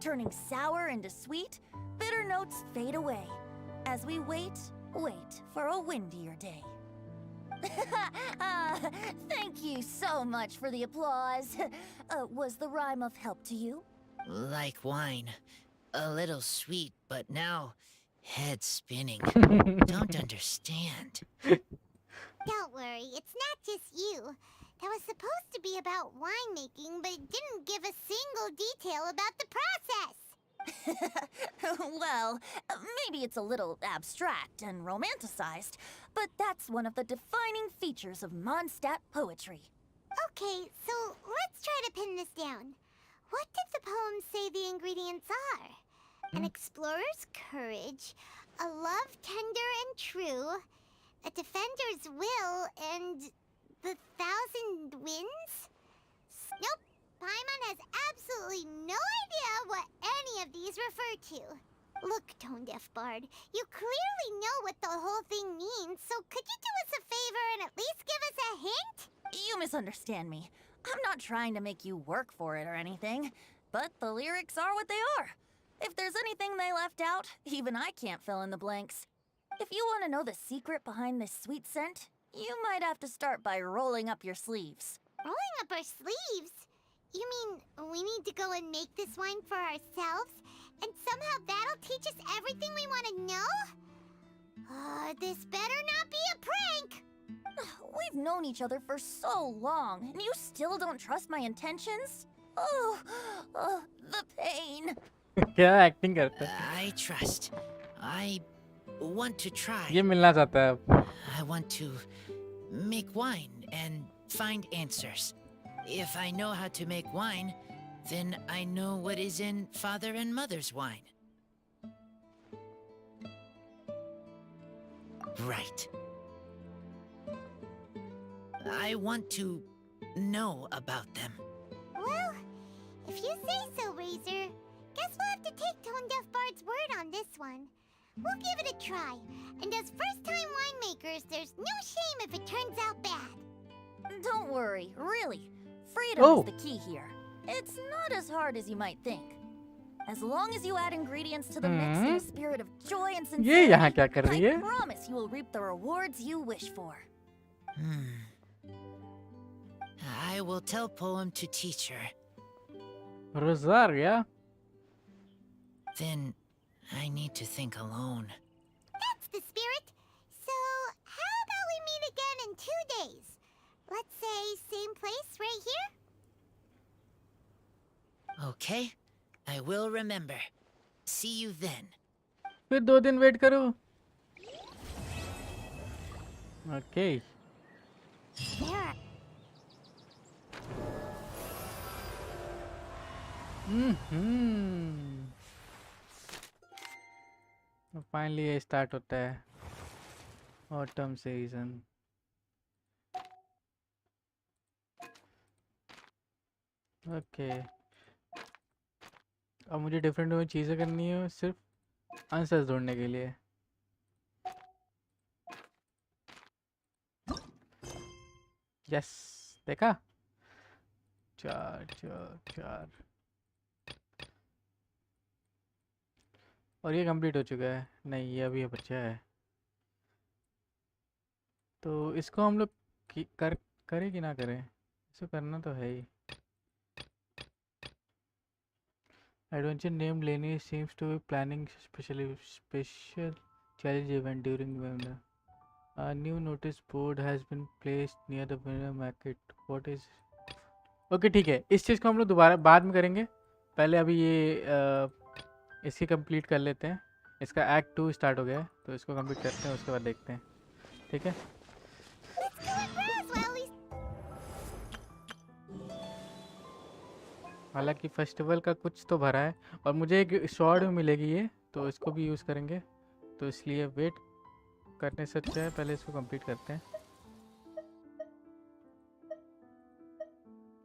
[SPEAKER 11] Turning sour into sweet, bitter notes fade away, as we wait for a windier day. Thank you so much for the applause. Was the rhyme of help to you?
[SPEAKER 10] Like wine. A little sweet, but now head spinning. Don't understand.
[SPEAKER 6] Don't worry, it's not just you. That was supposed to be about winemaking, but it didn't give a single detail about the process.
[SPEAKER 11] Well, maybe it's a little abstract and romanticized, but that's one of the defining features of Mondstadt poetry.
[SPEAKER 6] Okay, so let's try to pin this down. What did the poem say the ingredients are? An explorer's courage, a love tender and true, a defender's will, and the 1,000 winds? Nope. Paimon has absolutely no idea what any of these refer to. Look, Tone Deaf Bard, you clearly know what the whole thing means, so could you do us a favor and at least give us a hint?
[SPEAKER 11] You misunderstand me. I'm not trying to make you work for it or anything, but the lyrics are what they are. If there's anything they left out, even I can't fill in the blanks. If you want to know the secret behind this sweet scent, you might have to start by rolling up your sleeves.
[SPEAKER 6] Rolling up our sleeves? You mean we need to go and make this wine for ourselves? And somehow that'll teach us everything we want to know? This better not be a prank!
[SPEAKER 11] We've known each other for so long, and you still don't trust my intentions? Oh, the pain.
[SPEAKER 2] क्या acting करता है?
[SPEAKER 10] I trust. I want to try.
[SPEAKER 2] ये मिलना चाहता है अब.
[SPEAKER 10] I want to make wine and find answers. If I know how to make wine, then I know what is in father and mother's wine. Right. I want to know about them.
[SPEAKER 6] Well, if you say so, Razor, guess we'll have to take Tone Deaf Bard's word on this one. We'll give it a try, and as first-time winemakers, there's no shame if it turns out bad.
[SPEAKER 11] Don't worry, really. Freedom is the key here. It's not as hard as you might think. As long as you add ingredients to the mix in a spirit of joy and
[SPEAKER 2] ये यहाँ
[SPEAKER 11] sincerity,
[SPEAKER 2] क्या कर रही
[SPEAKER 11] I
[SPEAKER 2] है?
[SPEAKER 11] promise you will reap the rewards you wish for.
[SPEAKER 10] I will tell poem to teacher.
[SPEAKER 2] Rosaria.
[SPEAKER 10] Then I need to think alone.
[SPEAKER 6] That's the spirit. So, how about we meet again in 2 days? Let's say same place right here?
[SPEAKER 10] Okay, I will remember. See you then.
[SPEAKER 2] फिर 2 दिन wait करो. Okay.
[SPEAKER 6] There.
[SPEAKER 2] Finally ये start होता है autumn season. Okay, अब मुझे different चीज़ें करनी है सिर्फ आंसर्स ढूंढने के लिए. यस, देखा. 4 4 4 और ये कंप्लीट हो चुका है. नहीं, ये अभी बचा है. तो इसको हम लोग करें कि ना करें? इसको करना तो है ही. एडवेंचर नेम लेनी seems to be planning special challenge event during winter. A new notice board has been placed near the winter market. What is? Okay ठीक है, इस चीज़ को हम लोग दोबारा बाद में करेंगे. पहले अभी ये इसकी कंप्लीट कर लेते हैं. इसका एक्ट 2 स्टार्ट हो गया है, तो इसको कंप्लीट करते हैं, उसके बाद देखते हैं. ठीक है. हालांकि फेस्टिवल का कुछ तो भरा है और मुझे एक शॉर्ट में मिलेगी ये, तो इसको भी यूज़ करेंगे. तो इसलिए वेट करने से अच्छा है पहले इसको कंप्लीट करते हैं.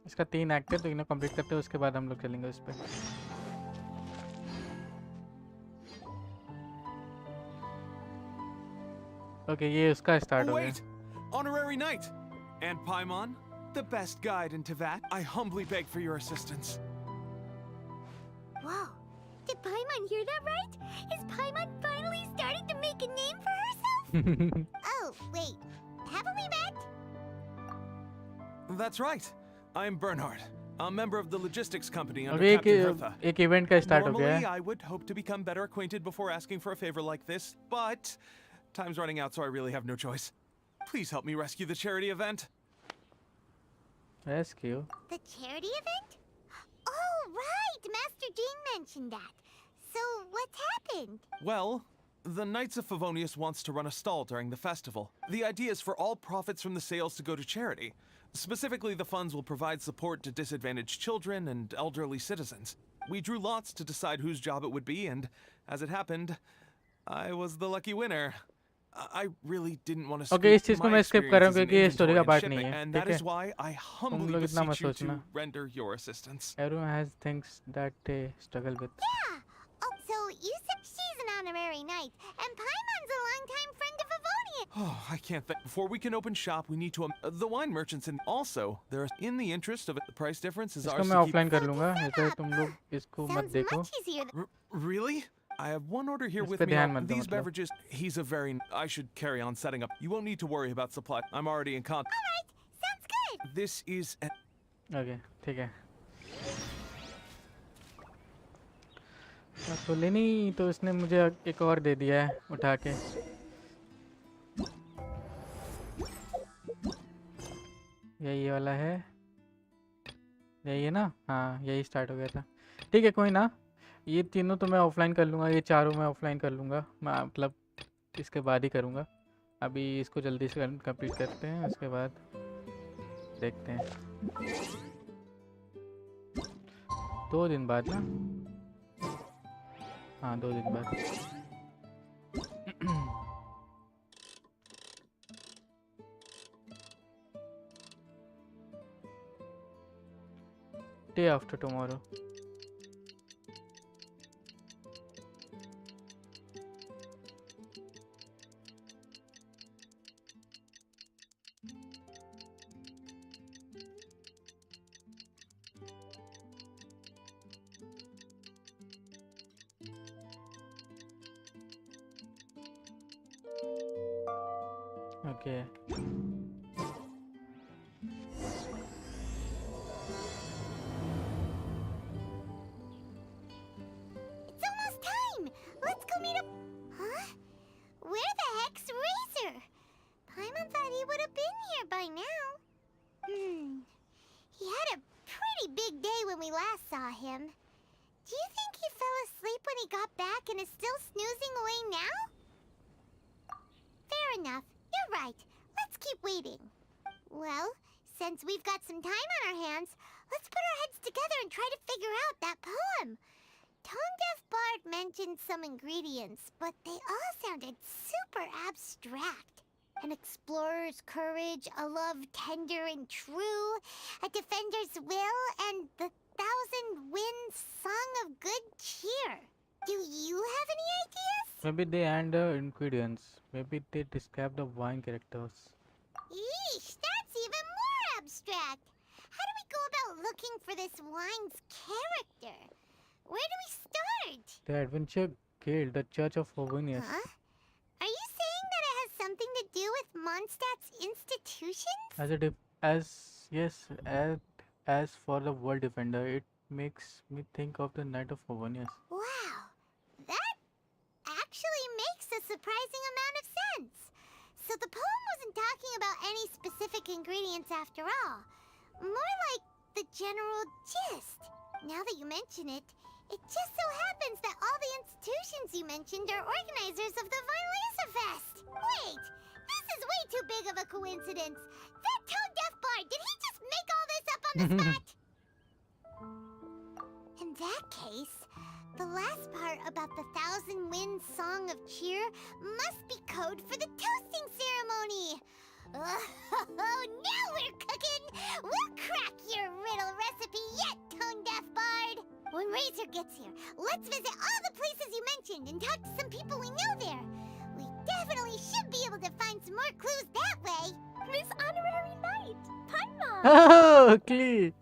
[SPEAKER 2] इसका 3 एक्ट है, तो इन्हें कंप्लीट करते हैं, उसके बाद हम लोग चलेंगे उस पर. ओके, ये उसका स्टार्ट हो गया.
[SPEAKER 8] Wait! Honorary Knight! And Paimon, the best guide in Teyvat, I humbly beg for your assistance.
[SPEAKER 6] Whoa. Did Paimon hear that right? Is Paimon finally starting to make a name for herself? Oh, wait. Haven't we met?
[SPEAKER 8] That's right. I'm Bernard, a member of the logistics company under
[SPEAKER 2] अभी
[SPEAKER 8] Captain Hertha.
[SPEAKER 2] एक event का start हो गया
[SPEAKER 8] Normally,
[SPEAKER 2] है.
[SPEAKER 8] I would hope to become better acquainted before asking for a favor like this, but time's running out, so I really have no choice. Please help me rescue the charity event.
[SPEAKER 2] Rescue.
[SPEAKER 6] The charity event? Oh, right! Master Jean mentioned that. So, what's happened?
[SPEAKER 8] Well, the Knights of Favonius wants to run a stall during the festival. The idea is for all profits from the sales to go to charity. Specifically, the funds will provide support to disadvantaged children and elderly citizens. We drew lots to decide whose job it would be, and as it happened, I was the lucky winner. I really didn't want to
[SPEAKER 2] Okay, इस
[SPEAKER 8] scoop
[SPEAKER 2] चीज को
[SPEAKER 8] my
[SPEAKER 2] मैं skip कर रहा हूँ
[SPEAKER 8] experiences in
[SPEAKER 2] क्योंकि ये story
[SPEAKER 8] inventory
[SPEAKER 2] का
[SPEAKER 8] and
[SPEAKER 2] part
[SPEAKER 8] shipping,
[SPEAKER 2] नहीं है,
[SPEAKER 8] and
[SPEAKER 2] ठीक
[SPEAKER 8] that
[SPEAKER 2] है?
[SPEAKER 8] is why I humbly
[SPEAKER 2] लोग इतना मत
[SPEAKER 8] beseech you
[SPEAKER 2] सोचना.
[SPEAKER 8] to render your assistance.
[SPEAKER 2] Everyone has things that they struggle with.
[SPEAKER 6] Yeah! Oh, so you said she's an honorary knight, and Paimon's a longtime friend of Avonia.
[SPEAKER 8] Oh, I can't think. Before we can open shop, we need to the wine merchants, and also there is in the interest of it, the price difference is
[SPEAKER 2] इसको
[SPEAKER 8] ours
[SPEAKER 2] मैं
[SPEAKER 8] to keep.
[SPEAKER 2] offline कर लूँगा, ऐसे तुम लोग इसको मत
[SPEAKER 6] Sounds
[SPEAKER 2] देखो.
[SPEAKER 6] much easier than...
[SPEAKER 8] Really? I have one order here
[SPEAKER 2] इस
[SPEAKER 8] with
[SPEAKER 2] पे
[SPEAKER 8] me.
[SPEAKER 2] ध्यान मत दो
[SPEAKER 8] These
[SPEAKER 2] मतलब.
[SPEAKER 8] beverages. He's a very. I should carry on setting up. You won't need to worry about supply. I'm already in contact.
[SPEAKER 6] Alright, sounds good.
[SPEAKER 8] This is.
[SPEAKER 2] Okay, ठीक है. तो लेनी तो इसने मुझे एक और दे दिया है उठा के. यही वाला है. यही है ना? हाँ, यही स्टार्ट हो गया था. ठीक है, कोई ना. ये तीनों तो मैं ऑफलाइन कर लूँगा, ये चारों मैं ऑफलाइन कर लूँगा. मैं मतलब इसके बाद ही करूँगा. अभी इसको जल्दी से कंप्लीट करते हैं, उसके बाद देखते हैं. 2 दिन बाद ना? हाँ, 2 दिन बाद. Day after tomorrow. Okay.
[SPEAKER 6] It's almost time! Let's go meet up... Huh? Where the heck's Razor? Paimon thought he would have been here by now. He had a pretty big day when we last saw him. Do you think he fell asleep when he got back and is still snoozing away now? Fair enough. You're right. Let's keep waiting. Well, since we've got some time on our hands, let's put our heads together and try to figure out that poem. Tone Deaf Bard mentioned some ingredients, but they all sounded super abstract. An explorer's courage, a love tender and true, a defender's will, and the 1,000 winds song of good cheer. Do you have any ideas?
[SPEAKER 2] Maybe they add the ingredients. Maybe they describe the wine characters.
[SPEAKER 6] Eesh, that's even more abstract. How do we go about looking for this wine's character? Where do we start?
[SPEAKER 2] The Adventure Guild, the Church of Favonius.
[SPEAKER 6] Huh? Are you saying that it has something to do with Mondstadt's institutions?
[SPEAKER 2] As for the World Defender, it makes me think of the Knight of Favonius.
[SPEAKER 6] Wow, that actually makes a surprising amount of sense. So the poem wasn't talking about any specific ingredients after all. More like the general gist. Now that you mention it, it just so happens that all the institutions you mentioned are organizers of the Vinelisa Fest. Wait, this is way too big of a coincidence. That Tone Deaf Bard, did he just make all this up on the spot? In that case, the last part about the 1,000 Winds Song of Cheer must be code for the toasting ceremony. Oh, now we're cooking! We'll crack your riddle recipe yet, Tone Deaf Bard! When Razor gets here, let's visit all the places you mentioned and talk to some people we know there. We definitely should be able to find some more clues that way. Miss Honorary Knight, Paimon!
[SPEAKER 2] Oh, Klee!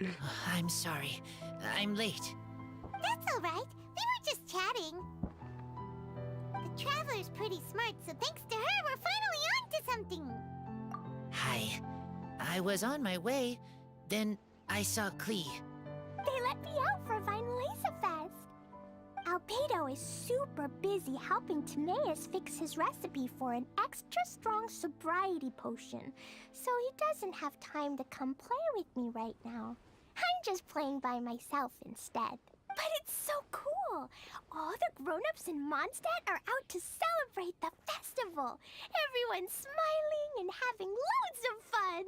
[SPEAKER 10] I'm sorry. I'm late.
[SPEAKER 6] That's all right. We were just chatting. The Traveler's pretty smart, so thanks to her, we're finally on to something.
[SPEAKER 10] I was on my way, Then I saw Klee.
[SPEAKER 6] They let me out for Vinelisa Fest. Albedo is super busy helping Timaeus fix his recipe for an extra strong sobriety potion, so he doesn't have time to come play with me right now. I'm just playing by myself instead. But it's so cool! All the grown-ups in Mondstadt are out to celebrate the festival. Everyone's smiling and having loads of fun.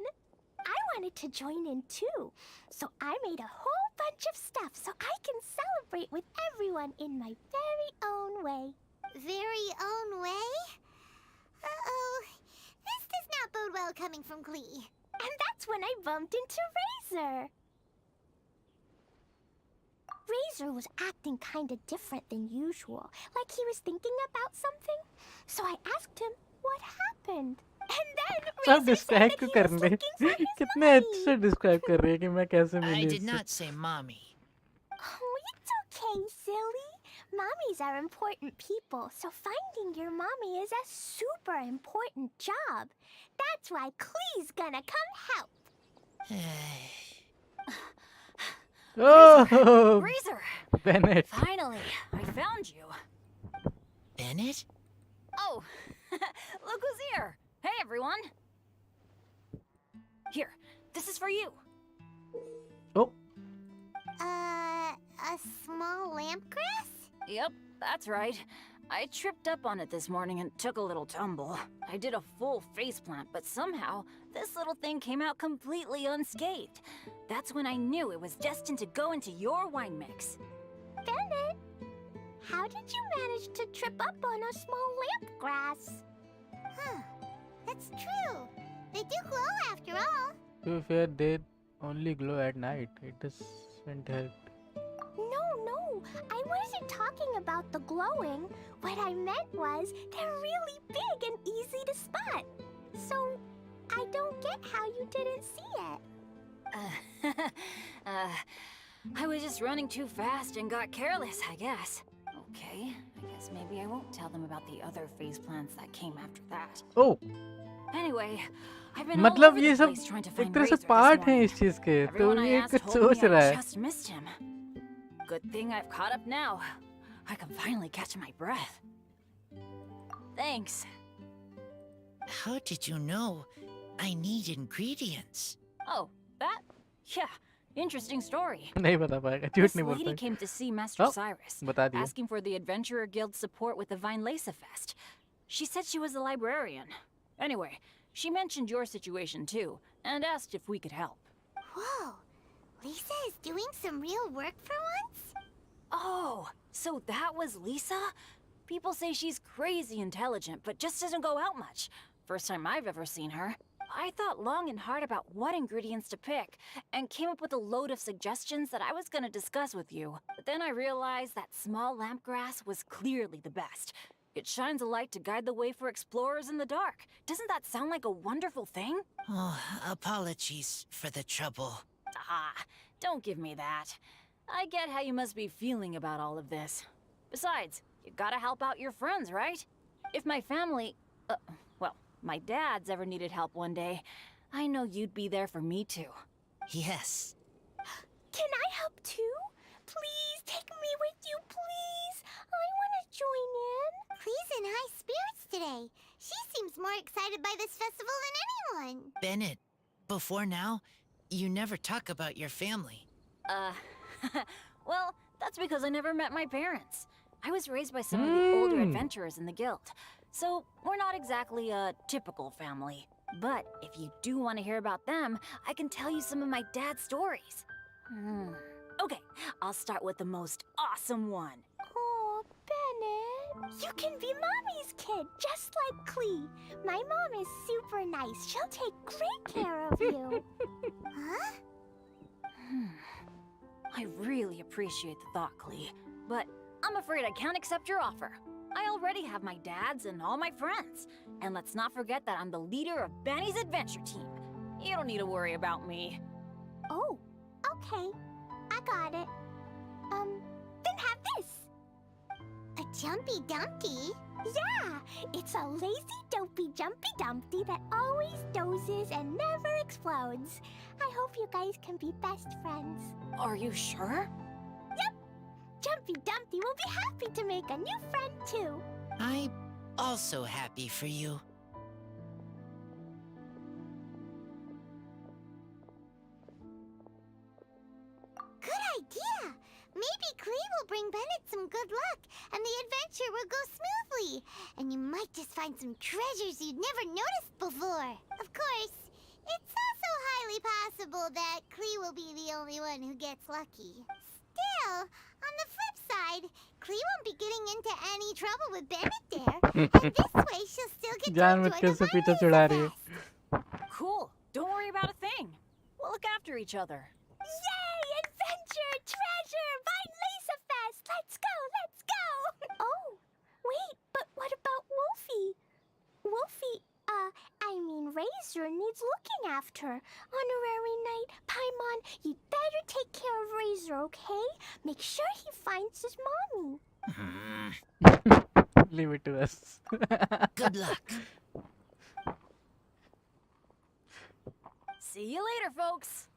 [SPEAKER 6] I wanted to join in too, so I made a whole bunch of stuff so I can celebrate with everyone in my very own way. Very own way? Uh-oh. This does not bode well coming from Klee. And that's when I bumped into Razor. Razor was acting kinda different than usual, like he was thinking about something. So I asked him what happened. And then
[SPEAKER 2] सब
[SPEAKER 6] Razor said
[SPEAKER 2] describe
[SPEAKER 6] that
[SPEAKER 2] क्यों
[SPEAKER 6] he
[SPEAKER 2] कर
[SPEAKER 6] was
[SPEAKER 2] रहे
[SPEAKER 6] looking for his
[SPEAKER 2] कितने अच्छे
[SPEAKER 6] mommy.
[SPEAKER 2] Describe कर रहे हैं कि मैं कैसे
[SPEAKER 10] I
[SPEAKER 2] मिली
[SPEAKER 10] did
[SPEAKER 2] इससे
[SPEAKER 10] not say mommy.
[SPEAKER 6] Oh, it's okay, silly. Mommies are important people, so finding your mommy is a super important job. That's why Klee's gonna come help.
[SPEAKER 2] Oh
[SPEAKER 11] Razor!
[SPEAKER 2] Bennett
[SPEAKER 11] Finally, I found you.
[SPEAKER 10] Bennett?
[SPEAKER 11] Oh, look who's here. Hey, everyone. Here, this is for you.
[SPEAKER 2] Oh
[SPEAKER 6] A small lamp grass?
[SPEAKER 11] Yep, that's right. I tripped up on it this morning and took a little tumble. I did a full faceplant, but somehow this little thing came out completely unscathed. That's when I knew it was destined to go into your wine mix.
[SPEAKER 6] Bennett, how did you manage to trip up on a small lamp grass? Huh, that's true. They do glow after all.
[SPEAKER 2] to be fair they only glow at night it doesn't help
[SPEAKER 6] No, I wasn't talking about the glowing. What I meant was they're really big and easy to spot. So, I don't get how you didn't see it.
[SPEAKER 11] I was just running too fast and got careless, I guess. Okay, I guess maybe I won't tell them about the other faceplants that came after that.
[SPEAKER 2] Oh
[SPEAKER 11] Anyway, I've been all
[SPEAKER 2] मतलब
[SPEAKER 11] over
[SPEAKER 2] ये
[SPEAKER 11] the
[SPEAKER 2] सब
[SPEAKER 11] place trying to
[SPEAKER 2] एक
[SPEAKER 11] find
[SPEAKER 2] तरह से
[SPEAKER 11] Razor this
[SPEAKER 2] part हैं
[SPEAKER 11] morning.
[SPEAKER 2] इस चीज के तो
[SPEAKER 11] Everyone I
[SPEAKER 2] ये
[SPEAKER 11] asked
[SPEAKER 2] कुछ
[SPEAKER 11] told
[SPEAKER 2] सोच
[SPEAKER 11] me
[SPEAKER 2] रहा
[SPEAKER 11] I
[SPEAKER 2] है
[SPEAKER 11] just missed him. Good thing I've caught up now. I can finally catch my breath. Thanks.
[SPEAKER 10] How did you know I need ingredients?
[SPEAKER 11] Oh, that? Yeah, interesting story.
[SPEAKER 2] नहीं बता पाएगा झूठ
[SPEAKER 11] This
[SPEAKER 2] नहीं बोल
[SPEAKER 11] lady
[SPEAKER 2] पाएगा
[SPEAKER 11] came to see Master
[SPEAKER 2] Oh,
[SPEAKER 11] Cyrus,
[SPEAKER 2] बता दिया
[SPEAKER 11] asking for the Adventurer Guild support with the Vinelisa Fest. She said she was a librarian. Anyway, she mentioned your situation too, and asked if we could help.
[SPEAKER 6] Whoa, Lisa is doing some real work for once?
[SPEAKER 11] Oh, so that was Lisa? People say she's crazy intelligent, but just doesn't go out much. First time I've ever seen her. I thought long and hard about what ingredients to pick, and came up with a load of suggestions that I was gonna discuss with you. But then I realized that small lamp grass was clearly the best. It shines a light to guide the way for explorers in the dark. Doesn't that sound like a wonderful thing?
[SPEAKER 10] Oh, apologies for the trouble.
[SPEAKER 11] Ah, don't give me that. I get how you must be feeling about all of this. Besides, you gotta help out your friends, right? If my family, well, my dad's ever needed help one day, I know you'd be there for me too.
[SPEAKER 10] Yes.
[SPEAKER 6] Can I help too? Please take me with you, please. I want to join in. Klee's in high spirits today. She seems more excited by this festival than anyone.
[SPEAKER 10] Bennett, before now, you never talk about your family.
[SPEAKER 11] Well, that's because I never met my parents. I was raised by some of the older adventurers in the guild. So, we're not exactly a typical family. But if you do want to hear about them, I can tell you some of my dad's stories. Okay, I'll start with the most awesome one.
[SPEAKER 6] Oh, Bennett. You can be Mommy's kid, just like Klee. My mom is super nice. She'll take great care of you. Huh?
[SPEAKER 11] I really appreciate the thought, Klee, but I'm afraid I can't accept your offer. I already have my dad's and all my friends. And let's not forget that I'm the leader of Benny's adventure team. You don't need to worry about me.
[SPEAKER 6] Oh, okay. I got it. Then have this. A Jumpy Dumpty? Yeah, it's It's a lazy, dopey, jumpy dumpty that always dozes and never explodes. I hope you guys can be best friends.
[SPEAKER 3] Are you sure?
[SPEAKER 6] Yep. Jumpy Dumpty will be happy to make a new friend too.
[SPEAKER 10] I'm also happy for you.
[SPEAKER 6] Good idea. Maybe Klee will bring Bennett some good luck, and the adventure will go smoothly. And you might just find some treasures you'd never noticed before. Of course, it's also highly possible that Klee will be the only one who gets lucky. Still, on the flip side, Klee won't be getting into any trouble with Bennett there, and this way she'll still get to
[SPEAKER 2] जानबूझ के
[SPEAKER 6] enjoy
[SPEAKER 2] उसे
[SPEAKER 6] the
[SPEAKER 2] पीछे चढ़ा रही है.
[SPEAKER 6] Fest.
[SPEAKER 3] Cool. Don't worry about a thing. We'll look after each other.
[SPEAKER 6] Yay! Adventure! Treasure! Violesa Fest! Let's go! Let's go! Oh, wait, but what about Wolfie? Wolfie, I mean Razor needs looking after. Honorary Knight, Paimon, you'd better take care of Razor, okay? Make sure he finds his mommy.
[SPEAKER 2] Leave it to us.
[SPEAKER 10] Good luck.
[SPEAKER 3] See you later, folks.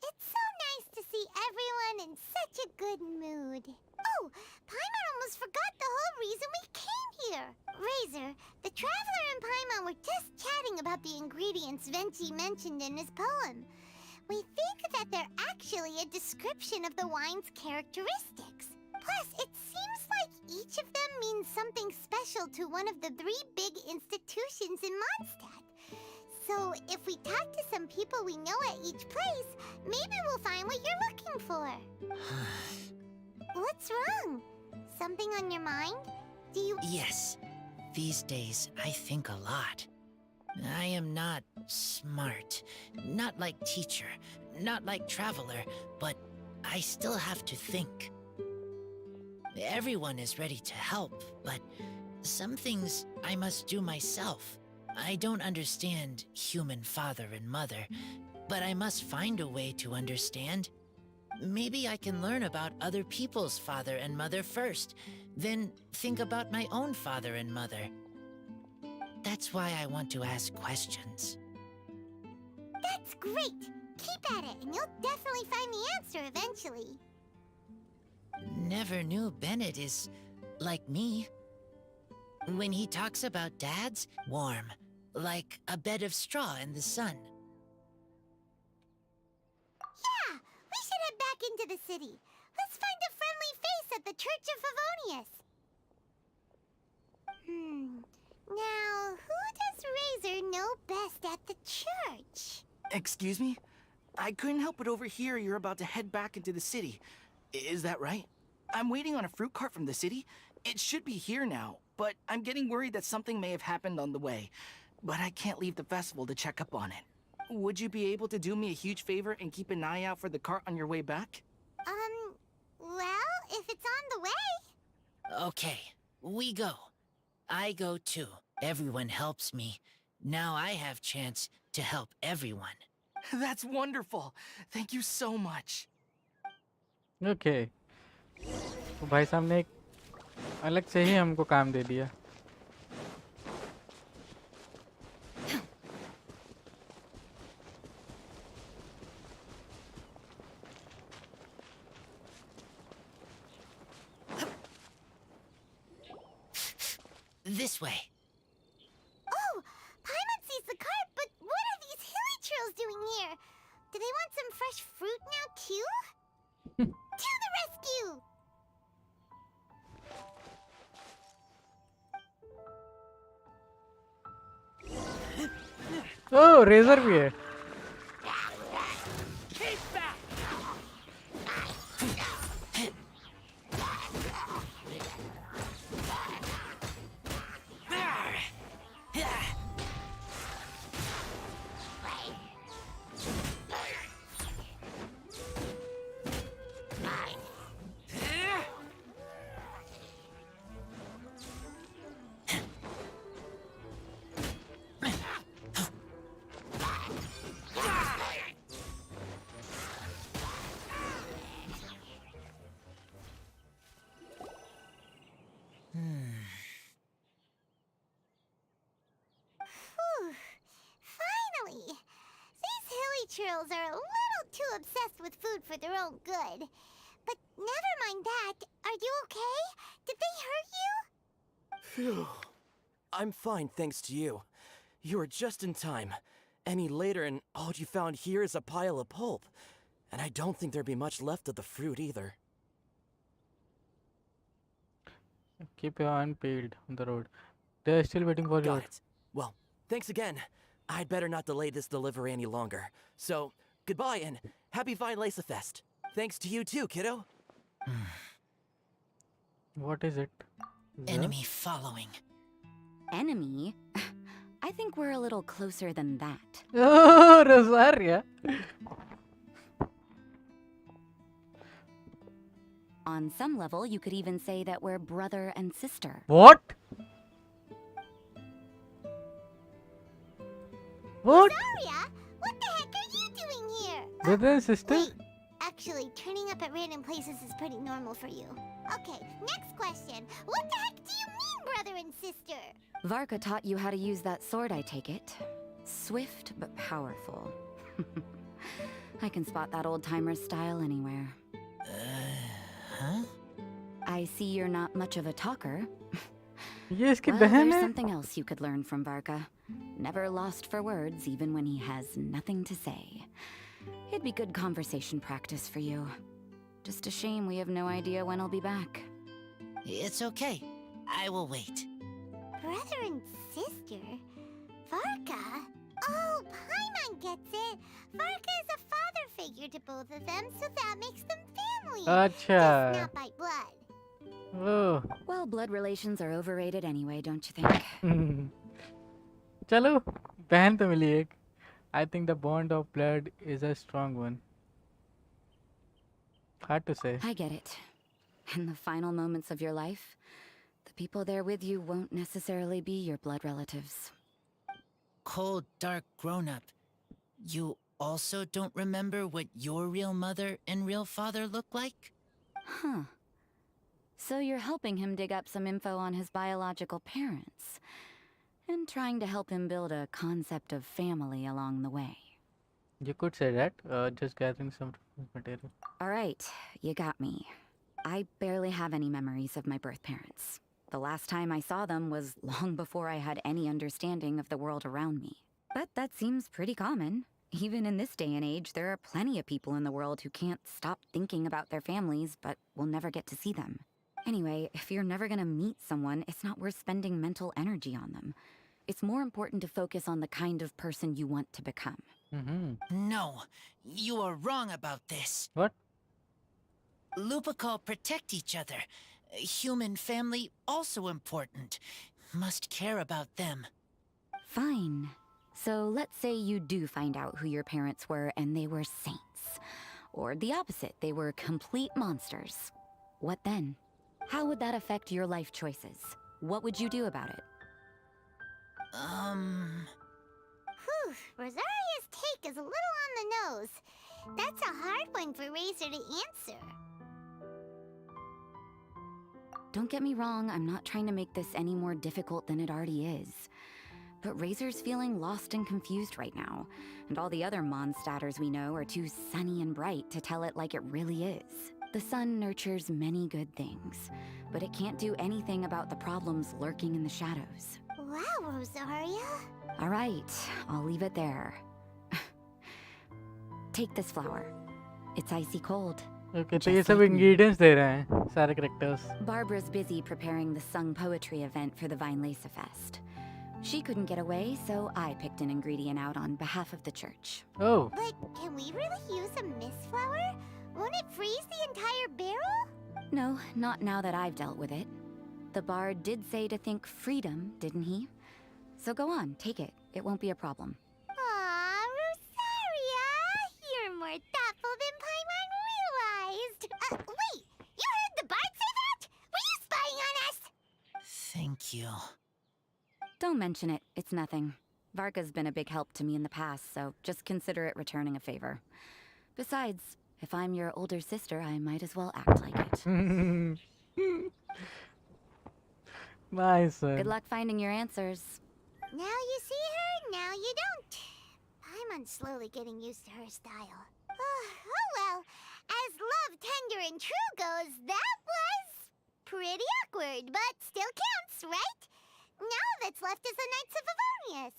[SPEAKER 6] It's so nice to see everyone in such a good mood. Oh, Paimon almost forgot the whole reason we came here. Razor, the Traveler and Paimon were just chatting about the ingredients Venti mentioned in his poem. We think that they're actually a description of the wine's characteristics. Plus, it seems like each of them means something special to one of the 3 big institutions in Mondstadt. So, if we talk to some people we know at each place, maybe we'll find what you're looking for. What's wrong? Something on your mind? Do you...
[SPEAKER 10] Yes, these days I think a lot. I am not smart, not like teacher, not like traveler, but I still have to think. Everyone is ready to help, but some things I must do myself. I don't understand human father and mother, but I must find a way to understand. Maybe I can learn about other people's father and mother first, then think about my own father and mother. That's why I want to ask questions.
[SPEAKER 6] That's great! Keep at it, and you'll definitely find the answer eventually.
[SPEAKER 10] Never knew Bennett is like me. When he talks about dads, warm, like a bed of straw in the sun.
[SPEAKER 6] Yeah, we should head back into the city. Let's find a friendly face at the Church of Favonius. Now, who does Razor know best at the church?
[SPEAKER 12] Excuse me? I couldn't help but overhear you're about to head back into the city. Is that right? I'm waiting on a fruit cart from the city. It should be here now, but I'm getting worried that something may have happened on the way. But I can't leave the festival to check up on it. Would you be able to do me a huge favor and keep an eye out for the cart on your way back?
[SPEAKER 6] Well, if it's on the way.
[SPEAKER 10] Okay, we go. I go too. Everyone helps me. Now I have chance to help everyone.
[SPEAKER 12] That's wonderful. Thank you so much.
[SPEAKER 2] Okay. तो भाई साहब ने एक अलग से ही हमको काम दे दिया.
[SPEAKER 10] This way.
[SPEAKER 6] Oh, Paimon sees the cart, but what are these hilly trails doing here? Do they want some fresh fruit now, too? To the rescue!
[SPEAKER 2] Oh, razor भी है.
[SPEAKER 6] with food for their own good. But never mind that. Are you okay? Did they hurt you?
[SPEAKER 13] Phew. I'm fine, thanks to you. You were just in time. Any later and all you found here is a pile of pulp. And I don't think there'd be much left of the fruit either.
[SPEAKER 2] Keep your hand peeled on the road. They're still waiting for
[SPEAKER 13] Got
[SPEAKER 2] you.
[SPEAKER 13] it. Well, thanks again. I'd better not delay this delivery any longer. So, goodbye and happy Vine Lace Fest. Thanks to you too, kiddo.
[SPEAKER 2] What is it?
[SPEAKER 10] Enemy following.
[SPEAKER 14] Enemy? I think we're a little closer than that.
[SPEAKER 2] Oh, Rosaria.
[SPEAKER 14] On some level, you could even say that we're brother and sister.
[SPEAKER 2] What? What?
[SPEAKER 6] Rosaria, what the heck are you doing here?
[SPEAKER 2] Brother and sister?
[SPEAKER 6] Wait, actually, turning up at random places is pretty normal for you. Okay, next question. What the heck do you mean, brother and sister?
[SPEAKER 14] Varka taught you how to use that sword, I take it. Swift but powerful. I can spot that old-timer's style anywhere.
[SPEAKER 10] Huh?
[SPEAKER 14] I see you're not much of a talker.
[SPEAKER 2] ये इसकी
[SPEAKER 14] Well,
[SPEAKER 2] बहन
[SPEAKER 14] there's
[SPEAKER 2] है?
[SPEAKER 14] something else you could learn from Varka. Never lost for words, even when he has nothing to say. It'd be good conversation practice for you. Just a shame we have no idea when he'll be back.
[SPEAKER 10] It's okay. I will wait.
[SPEAKER 6] Brother and sister? Varka? Oh, Paimon gets it. Varka is a father figure to both of them, so that makes them family.
[SPEAKER 2] अच्छा.
[SPEAKER 6] Just not by blood.
[SPEAKER 2] Oh.
[SPEAKER 14] Well, blood relations are overrated anyway, don't you think?
[SPEAKER 2] चलो बहन तो मिली एक. I think the bond of blood is a strong one. Hard to say.
[SPEAKER 14] I get it. In the final moments of your life, the people there with you won't necessarily be your blood relatives.
[SPEAKER 10] Cold, dark grown-up. You also don't remember what your real mother and real father look like?
[SPEAKER 14] Huh. So you're helping him dig up some info on his biological parents, and trying to help him build a concept of family along the way.
[SPEAKER 2] You could say that. Just gathering some material.
[SPEAKER 14] Alright, you got me. I barely have any memories of my birth parents. The last time I saw them was long before I had any understanding of the world around me. But that seems pretty common. Even in this day and age, there are plenty of people in the world who can't stop thinking about their families, but will never get to see them. Anyway, if you're never gonna meet someone, it's not worth spending mental energy on them. It's more important to focus on the kind of person you want to become.
[SPEAKER 10] No, you are wrong about this.
[SPEAKER 2] What?
[SPEAKER 10] Lupical protect each other. Human family also important. Must care about them.
[SPEAKER 14] Fine. So let's say you do find out who your parents were and they were saints. Or the opposite, they were complete monsters. What then? How would that affect your life choices? What would you do about it?
[SPEAKER 6] Whew, Rosaria's take is a little on the nose. That's a hard one for Razor to answer.
[SPEAKER 14] Don't get me wrong, I'm not trying to make this any more difficult than it already is. But Razor's feeling lost and confused right now, and all the other Mondstadters we know are too sunny and bright to tell it like it really is. The sun nurtures many good things, but it can't do anything about the problems lurking in the shadows.
[SPEAKER 6] Wow, Rosaria.
[SPEAKER 14] All right, I'll leave it there. Take this flower. It's icy cold.
[SPEAKER 2] Okay, तो ये सब ingredients दे रहे हैं सारे characters.
[SPEAKER 14] Barbara's busy preparing the Sung Poetry event for the Vine Lace Fest. She couldn't get away, so I picked an ingredient out on behalf of the church.
[SPEAKER 2] Oh.
[SPEAKER 6] But can we really use a mist flower? Won't it freeze the entire barrel?
[SPEAKER 14] No, not now that I've dealt with it. The bard did say to think freedom, didn't he? So go on, take it. It won't be a problem.
[SPEAKER 6] Aw, Rosaria! You're more thoughtful than Paimon realized. Wait! You heard the bard say that? Were you spying on us?
[SPEAKER 10] Thank you.
[SPEAKER 14] Don't mention it. It's nothing. Varka's been a big help to me in the past, so just consider it returning a favor. Besides, if I'm your older sister, I might as well act like it.
[SPEAKER 2] Nice.
[SPEAKER 6] Good
[SPEAKER 14] luck finding your answers.
[SPEAKER 6] Now you see her, now you don't. Paimon's slowly getting used to her style. Oh well. word, but still counts, right? Now all that's left is the Knights of Avonius.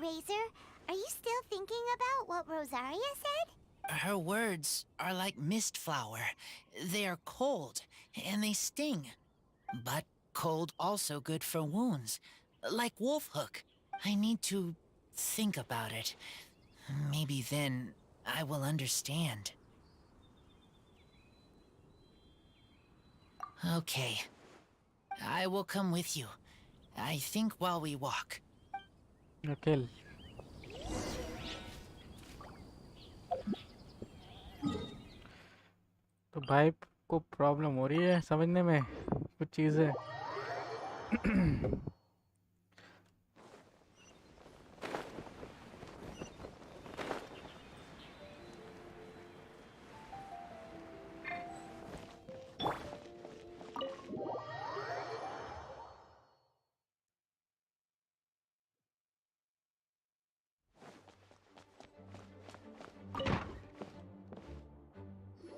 [SPEAKER 6] Razor, are you still thinking about what Rosaria said?
[SPEAKER 10] Her words are like mist flower. They are cold, and they sting. But cold also good for wounds, like Wolfhook. I need to think about it. Maybe then I will understand. Okay. I will come with you. I think while we walk.
[SPEAKER 2] Okay. तो भाई को problem हो रही है समझने में कुछ चीज़ें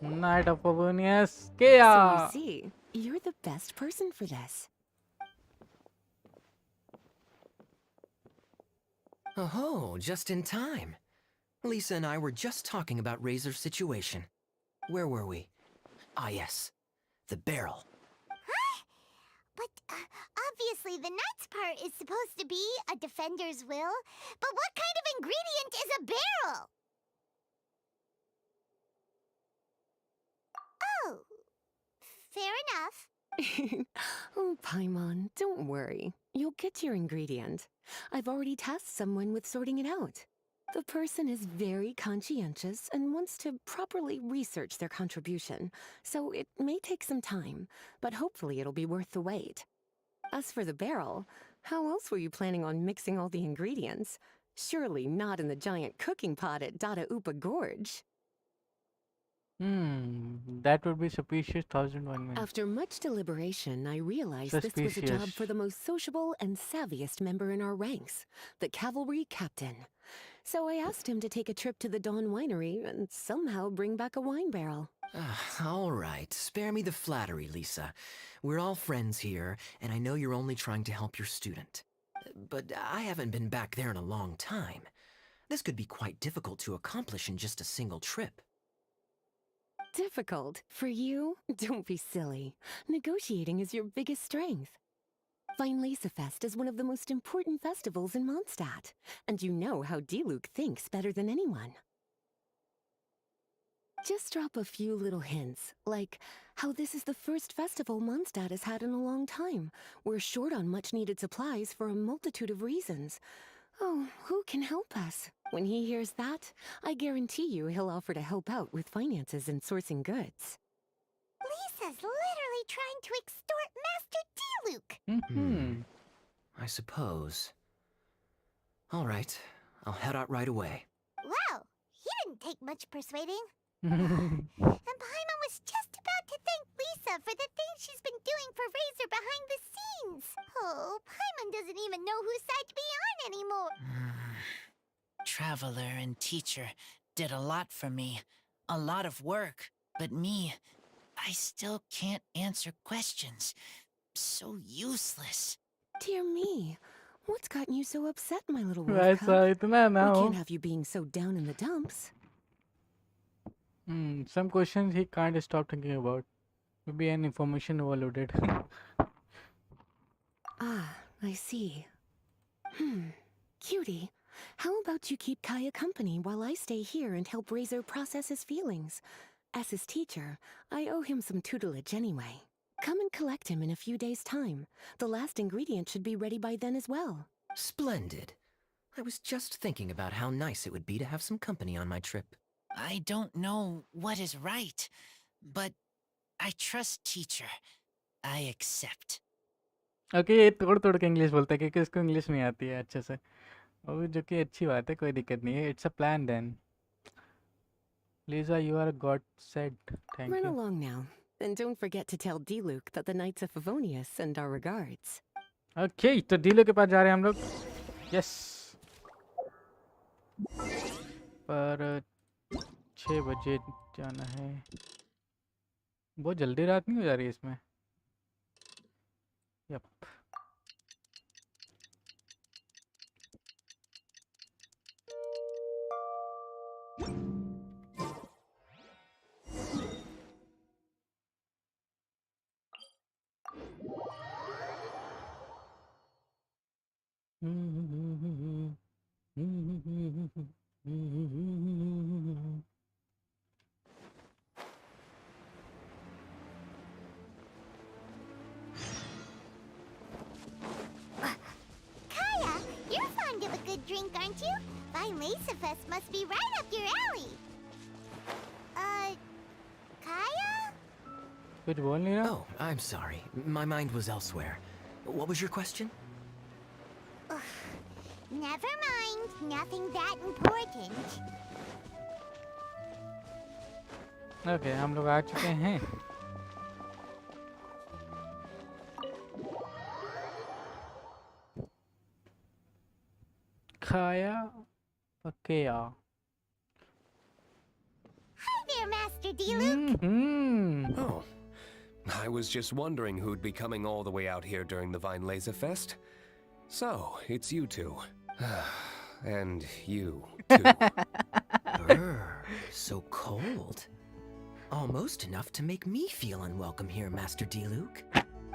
[SPEAKER 2] Night of Avonius
[SPEAKER 5] So you
[SPEAKER 2] Chaos.
[SPEAKER 5] see, you're the best person for this.
[SPEAKER 15] Oh, just in time. Lisa and I were just talking about Razor's situation. Where were we? Ah, yes. The barrel.
[SPEAKER 6] Huh? But obviously the Knight's part is supposed to be a defender's will. But what kind of ingredient is a barrel? Oh, fair enough.
[SPEAKER 5] Oh, Paimon, don't worry. You'll get your ingredient. I've already tasked someone with sorting it out. The person is very conscientious and wants to properly research their contribution, so it may take some time, but hopefully it'll be worth the wait. As for the barrel, how else were you planning on mixing all the ingredients? Surely not in the giant cooking pot at Dada Upa Gorge.
[SPEAKER 2] That would be suspicious 1001 men.
[SPEAKER 5] After much deliberation, I realized this was a job
[SPEAKER 2] Suspicious.
[SPEAKER 5] for the most sociable and savviest member in our ranks, the cavalry captain. So I asked him to take a trip to the Dawn Winery and somehow bring back a wine barrel.
[SPEAKER 15] All right, spare me the flattery, Lisa. We're all friends here, and I know you're only trying to help your student. But I haven't been back there in a long time. This could be quite difficult to accomplish in just a single trip.
[SPEAKER 5] Difficult? For you? Don't be silly. Negotiating is your biggest strength. Fest is one of the most important festivals in Mondstadt, and you know how Diluc thinks better than anyone. Just drop a few little hints, like how this is the first festival Mondstadt has had in a long time. We're short on much-needed supplies for a multitude of reasons. Oh, who can help us? When he hears that, I guarantee you he'll offer to help out with finances and sourcing goods.
[SPEAKER 6] Lisa's literally trying to extort Master Diluc.
[SPEAKER 15] I suppose. All right, I'll head out right away.
[SPEAKER 6] Wow, he didn't take much persuading. And Paimon was just about to thank Lisa for the things she's been doing for Razor behind the scenes. Oh, Paimon doesn't even know whose side to be on anymore.
[SPEAKER 10] Traveler and teacher did a lot for me. A lot of work. But me, I still can't answer questions. So useless.
[SPEAKER 5] Dear me, what's gotten you so upset, my little wolf
[SPEAKER 2] वैसा
[SPEAKER 5] cub?
[SPEAKER 2] इतना ना
[SPEAKER 5] We
[SPEAKER 2] हो.
[SPEAKER 5] can't have you being so down in the dumps.
[SPEAKER 2] Some questions he can't stop thinking about. Maybe an information overloaded.
[SPEAKER 5] Ah, I see. Cutie, how about you keep Kaya company while I stay here and help Razor process his feelings? As his teacher, I owe him some tutelage anyway. Come and collect him in a few days' time. The last ingredient should be ready by then as well.
[SPEAKER 15] Splendid. I was just thinking about how nice it would be to have some company on my trip.
[SPEAKER 10] I don't know what is right, but I trust teacher. I accept.
[SPEAKER 2] Okay ये तोड़ तोड़ के English बोलता है क्योंकि इसको English नहीं आती है अच्छे से और जो कि अच्छी बात है कोई दिक्कत नहीं है it's a plan then Lisa, you are a god said. Thank
[SPEAKER 5] Run
[SPEAKER 2] you.
[SPEAKER 5] along now. And don't forget to tell Diluc that the Knights of Favonius send our regards.
[SPEAKER 2] Okay, तो डीलो के पास जा रहे हैं हम लोग. Yes. पर 6 बजे जाना है. बहुत जल्दी रात नहीं हो जा रही है इसमें? Yup.
[SPEAKER 6] Kaya, you're fond of a good drink, aren't you? Violesa Fest must be right up your alley. Kaya?
[SPEAKER 2] कुछ बोल नहीं रहा?
[SPEAKER 15] Oh, I'm sorry. My mind was elsewhere. What was your question?
[SPEAKER 6] Never mind. Nothing that important.
[SPEAKER 2] Okay, हम लोग आ चुके हैं। खाया पकेया।
[SPEAKER 6] Hi there, Master D-Luke.
[SPEAKER 16] Oh, I was just wondering who'd be coming all the way out here during the Violesa Fest. So, it's you two. And you, too.
[SPEAKER 15] So cold. Almost enough to make me feel unwelcome here, Master D-Luke.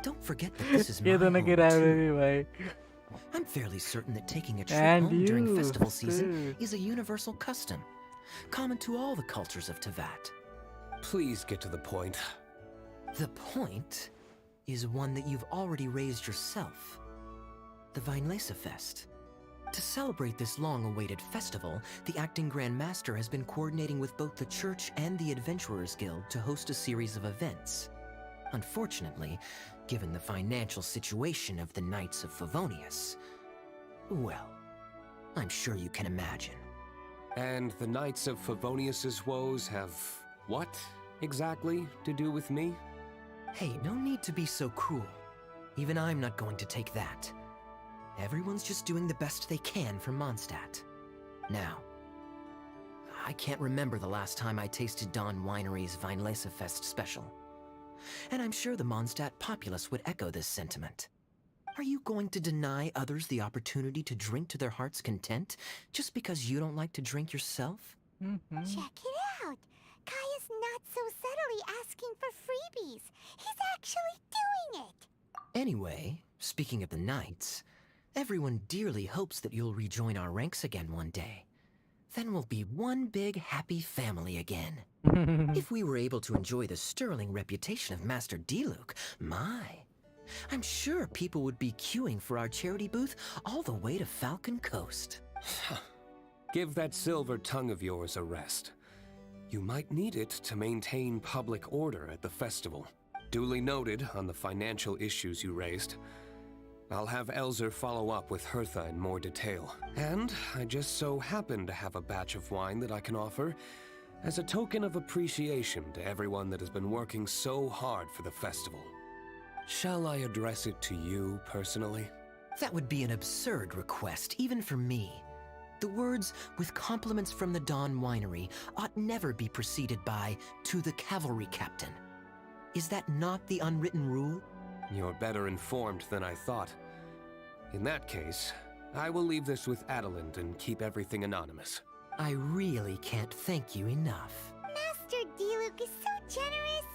[SPEAKER 15] Don't forget that this is my
[SPEAKER 2] ये
[SPEAKER 15] home,
[SPEAKER 2] दोनों की rivalry भाई।
[SPEAKER 15] I'm fairly certain that taking a trip
[SPEAKER 2] And
[SPEAKER 15] home during
[SPEAKER 2] you,
[SPEAKER 15] festival season
[SPEAKER 2] too.
[SPEAKER 15] is a universal custom, common to all the cultures of Tevat.
[SPEAKER 16] Please get to the point.
[SPEAKER 15] The point is one that you've already raised yourself. The Violesa Fest. To celebrate this long-awaited festival, the Acting Grand Master has been coordinating with both the Church and the Adventurers Guild to host a series of events. Unfortunately, given the financial situation of the Knights of Favonius, well, I'm sure you can imagine.
[SPEAKER 16] And the Knights of Favonius's woes have what exactly to do with me?
[SPEAKER 15] Hey, no need to be so cruel. Even I'm not going to take that. Everyone's just doing the best they can for Mondstadt. Now, I can't remember the last time I tasted Dawn Winery's Violesa Fest special. And I'm sure the Mondstadt populace would echo this sentiment. Are you going to deny others the opportunity to drink to their heart's content just because you don't like to drink yourself?
[SPEAKER 6] Check it out. Kaya's not so subtly asking for freebies. He's actually doing it.
[SPEAKER 15] Anyway, speaking of the Knights, everyone dearly hopes that you'll rejoin our ranks again one day. Then we'll be one big happy family again. If we were able to enjoy the sterling reputation of Master D-Luke, I'm sure people would be queuing for our charity booth all the way to Falcon Coast.
[SPEAKER 16] Give that silver tongue of yours a rest. You might need it to maintain public order at the festival. Duly noted on the financial issues you raised. I'll have Elzer follow up with Hertha in more detail. And I just so happen to have a batch of wine that I can offer as a token of appreciation to everyone that has been working so hard for the festival. Shall I address it to you personally?
[SPEAKER 15] That would be an absurd request, even for me. The words, with compliments from the Dawn Winery, ought never be preceded by, to the cavalry captain. Is that not the unwritten rule?
[SPEAKER 16] You're better informed than I thought. In that case, I will leave this with Adelind and keep everything anonymous.
[SPEAKER 15] I really can't thank you enough.
[SPEAKER 6] Master D-Luke is so generous.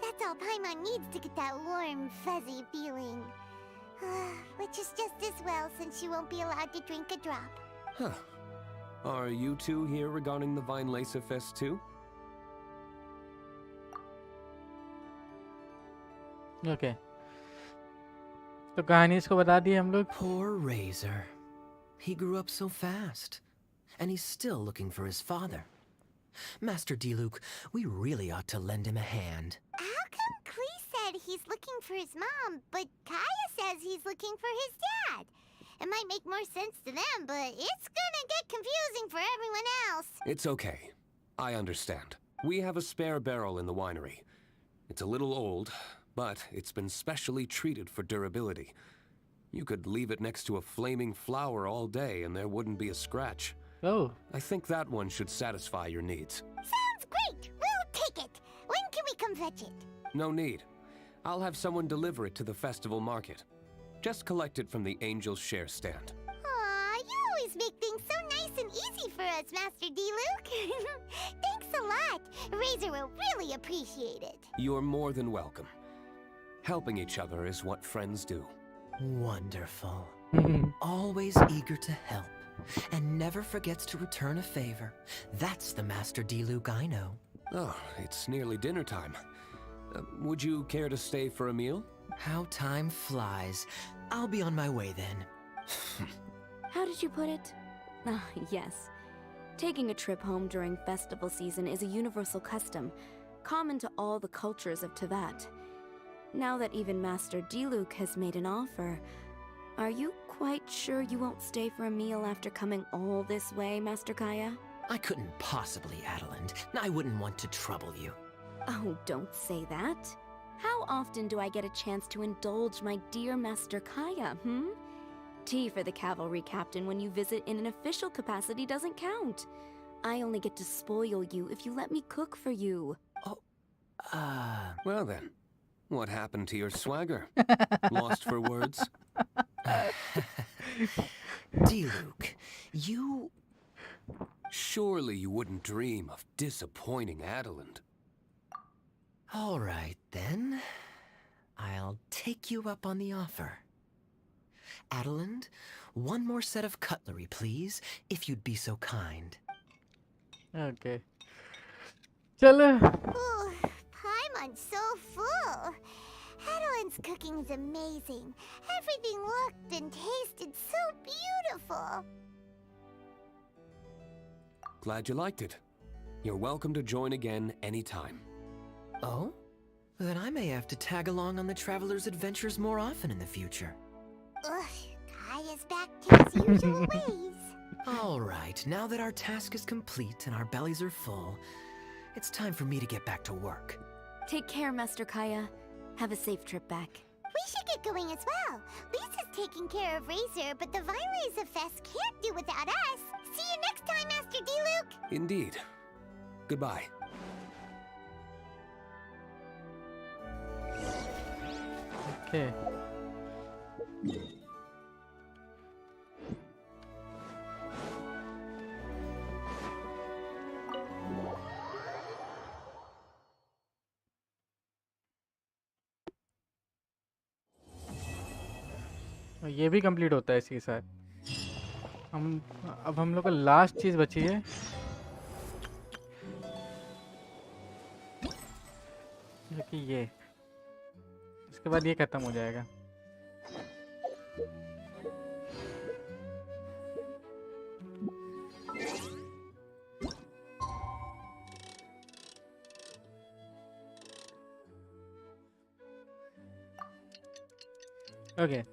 [SPEAKER 6] That's all Paimon needs to get that warm, fuzzy feeling. Which is just as well since you won't be allowed to drink a drop.
[SPEAKER 16] Huh. Are you two here regarding the Violesa Fest too?
[SPEAKER 2] Okay. तो कहानी इसको बता दी हम लोग।
[SPEAKER 15] Poor Razor. He grew up so fast. And he's still looking for his father. Master D-Luke, we really ought to lend him a hand.
[SPEAKER 6] How come Klee said he's looking for his mom, but Kaya says he's looking for his dad? It might make more sense to them, but it's gonna get confusing for everyone else.
[SPEAKER 16] It's okay. I understand. We have a spare barrel in the winery. It's a little old, but it's been specially treated for durability. You could leave it next to a flaming flower all day and there wouldn't be a scratch.
[SPEAKER 2] Oh.
[SPEAKER 16] I think that one should satisfy your needs.
[SPEAKER 6] Sounds great! We'll take it! When can we come fetch it?
[SPEAKER 16] No need. I'll have someone deliver it to the festival market. Just collect it from the Angel's Share stand.
[SPEAKER 6] Aw, you always make things so nice and easy for us, Master D-Luke. Thanks a lot. Razor will really appreciate it.
[SPEAKER 16] You're more than welcome. Helping each other is what friends do.
[SPEAKER 15] Wonderful. Always eager to help, and never forgets to return a favor. That's the Master D-Luke I know.
[SPEAKER 16] Oh, it's nearly dinner time. Would you care to stay for a meal?
[SPEAKER 15] How time flies. I'll be on my way then.
[SPEAKER 14] How did you put it? Ah, yes. Taking a trip home during festival season is a universal custom, common to all the cultures of Teyvat. Now that even Master D-Luke has made an offer, are you quite sure you won't stay for a meal after coming all this way, Master Kaya?
[SPEAKER 15] I couldn't possibly, Adeland. I wouldn't want to trouble you.
[SPEAKER 14] Oh, don't say that. How often do I get a chance to indulge my dear Master Kaya, Tea for the cavalry captain when you visit in an official capacity doesn't count. I only get to spoil you if you let me cook for you.
[SPEAKER 16] Well then, what happened to your swagger? Lost for words?
[SPEAKER 15] D-Luke, you...
[SPEAKER 16] Surely you wouldn't dream of disappointing Adeland.
[SPEAKER 15] All right, then. I'll take you up on the offer. Adeland, one more set of cutlery, please, if you'd be so kind.
[SPEAKER 2] Okay. चलो.
[SPEAKER 6] Ooh, Paimon's so full. Adeline's cooking's amazing. Everything looked and tasted so beautiful.
[SPEAKER 16] Glad you liked it. You're welcome to join again anytime.
[SPEAKER 15] Oh? Then I may have to tag along on the Traveler's adventures more often in the future.
[SPEAKER 6] Ugh, Kaya's back to his usual ways.
[SPEAKER 15] All right, now that our task is complete and our bellies are full, it's time for me to get back to work.
[SPEAKER 14] Take care, Master Kaya. Have a safe trip back.
[SPEAKER 6] We should get going as well. Lisa's taking care of Razor, but the Vinelaser Fest can't do without us. See you next time, Master D-Luke.
[SPEAKER 16] Indeed. Goodbye.
[SPEAKER 2] Okay. और ये भी complete होता है इसी के साथ. अब हम लोग का लास्ट चीज बची है. जो कि ये. इसके बाद ये खत्म हो जाएगा. Okay.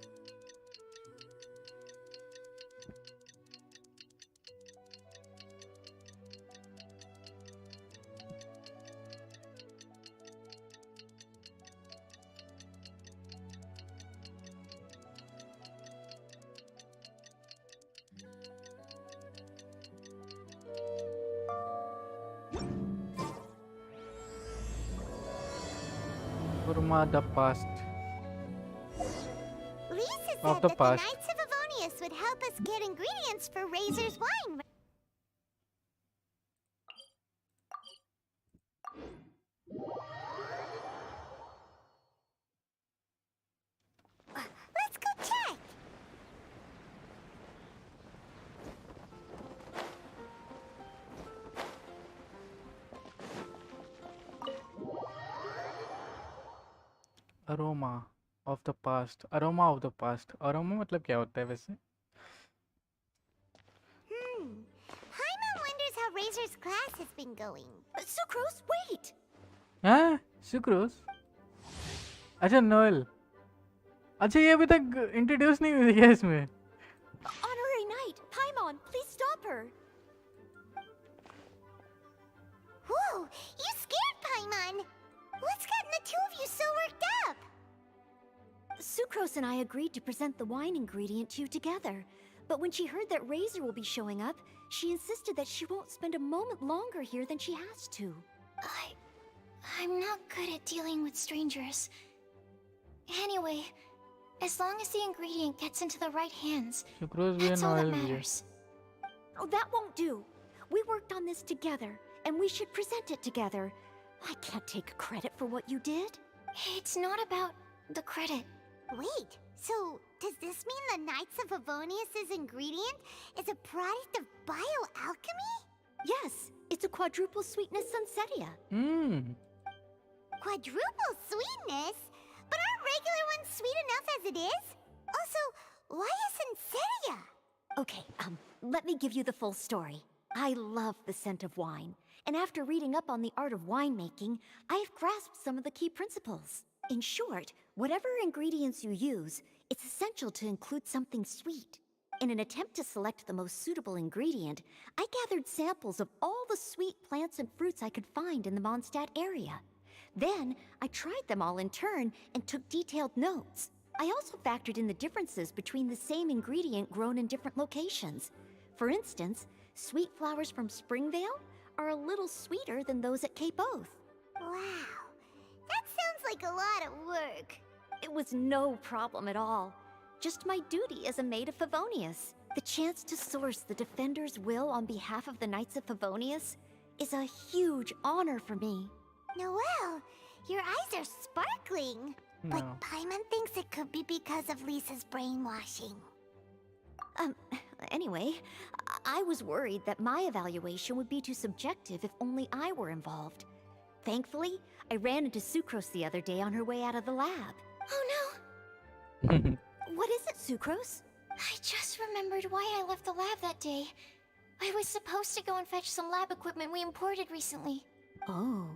[SPEAKER 2] Kurma the past.
[SPEAKER 6] Lisa said
[SPEAKER 2] Of the
[SPEAKER 6] that
[SPEAKER 2] past.
[SPEAKER 6] the Knights of Avonius would help us get ingredients for Razor's wine. Let's go check.
[SPEAKER 2] Aroma of the past. Aroma of the past. Aroma मतलब क्या होता है वैसे?
[SPEAKER 6] Paimon wonders how Razor's class has been going.
[SPEAKER 11] Sucrose, wait!
[SPEAKER 2] हाँ? Sucrose? अच्छा Noel. अच्छा ये अभी तक इंट्रोड्यूस नहीं हुई है इसमें.
[SPEAKER 11] Honorary Knight, Paimon, please stop her.
[SPEAKER 6] Whoa, you scared Paimon. What's gotten the two of you so worked up?
[SPEAKER 11] Sucrose and I agreed to present the wine ingredient to you together. But when she heard that Razor will be showing up, she insisted that she won't spend a moment longer here than she has to.
[SPEAKER 6] I'm not good at dealing with strangers. Anyway, as long as the ingredient gets into the right hands,
[SPEAKER 2] sucrose भी है
[SPEAKER 6] that's all that
[SPEAKER 2] Noyyal भी है
[SPEAKER 6] matters.
[SPEAKER 3] Oh, that won't do. We worked on this together, and we should present it together. I can't take credit for what you did.
[SPEAKER 6] It's not about the credit. Wait, so does this mean the Knights of Favonius' ingredient is a product of bioalchemy?
[SPEAKER 3] Yes, it's a quadruple sweetness sunsetia.
[SPEAKER 6] Quadruple sweetness? But aren't regular ones sweet enough as it is? Also, why is Sunsetia?
[SPEAKER 3] Okay, let me give you the full story. I love the scent of wine, and after reading up on the art of winemaking, I've grasped some of the key principles. In short, whatever ingredients you use, it's essential to include something sweet. In an attempt to select the most suitable ingredient, I gathered samples of all the sweet plants and fruits I could find in the Mondstadt area. Then, I tried them all in turn and took detailed notes. I also factored in the differences between the same ingredient grown in different locations. For instance, sweet flowers from Springvale are a little sweeter than those at Cape Oath.
[SPEAKER 6] Wow, that sounds like a lot of work.
[SPEAKER 3] It was no problem at all. Just my duty as a maid of Favonius. The chance to source the Defender's will on behalf of the Knights of Favonius is a huge honor for me.
[SPEAKER 6] Noelle, your eyes are sparkling.
[SPEAKER 2] No.
[SPEAKER 6] But Paimon thinks it could be because of Lisa's brainwashing.
[SPEAKER 3] Anyway, I was worried that my evaluation would be too subjective if only I were involved. Thankfully, I ran into Sucrose the other day on her way out of the lab.
[SPEAKER 6] Oh
[SPEAKER 3] no! What is it, Sucrose?
[SPEAKER 6] I just remembered why I left the lab that day. I was supposed to go and fetch some lab equipment we imported recently.
[SPEAKER 3] Oh.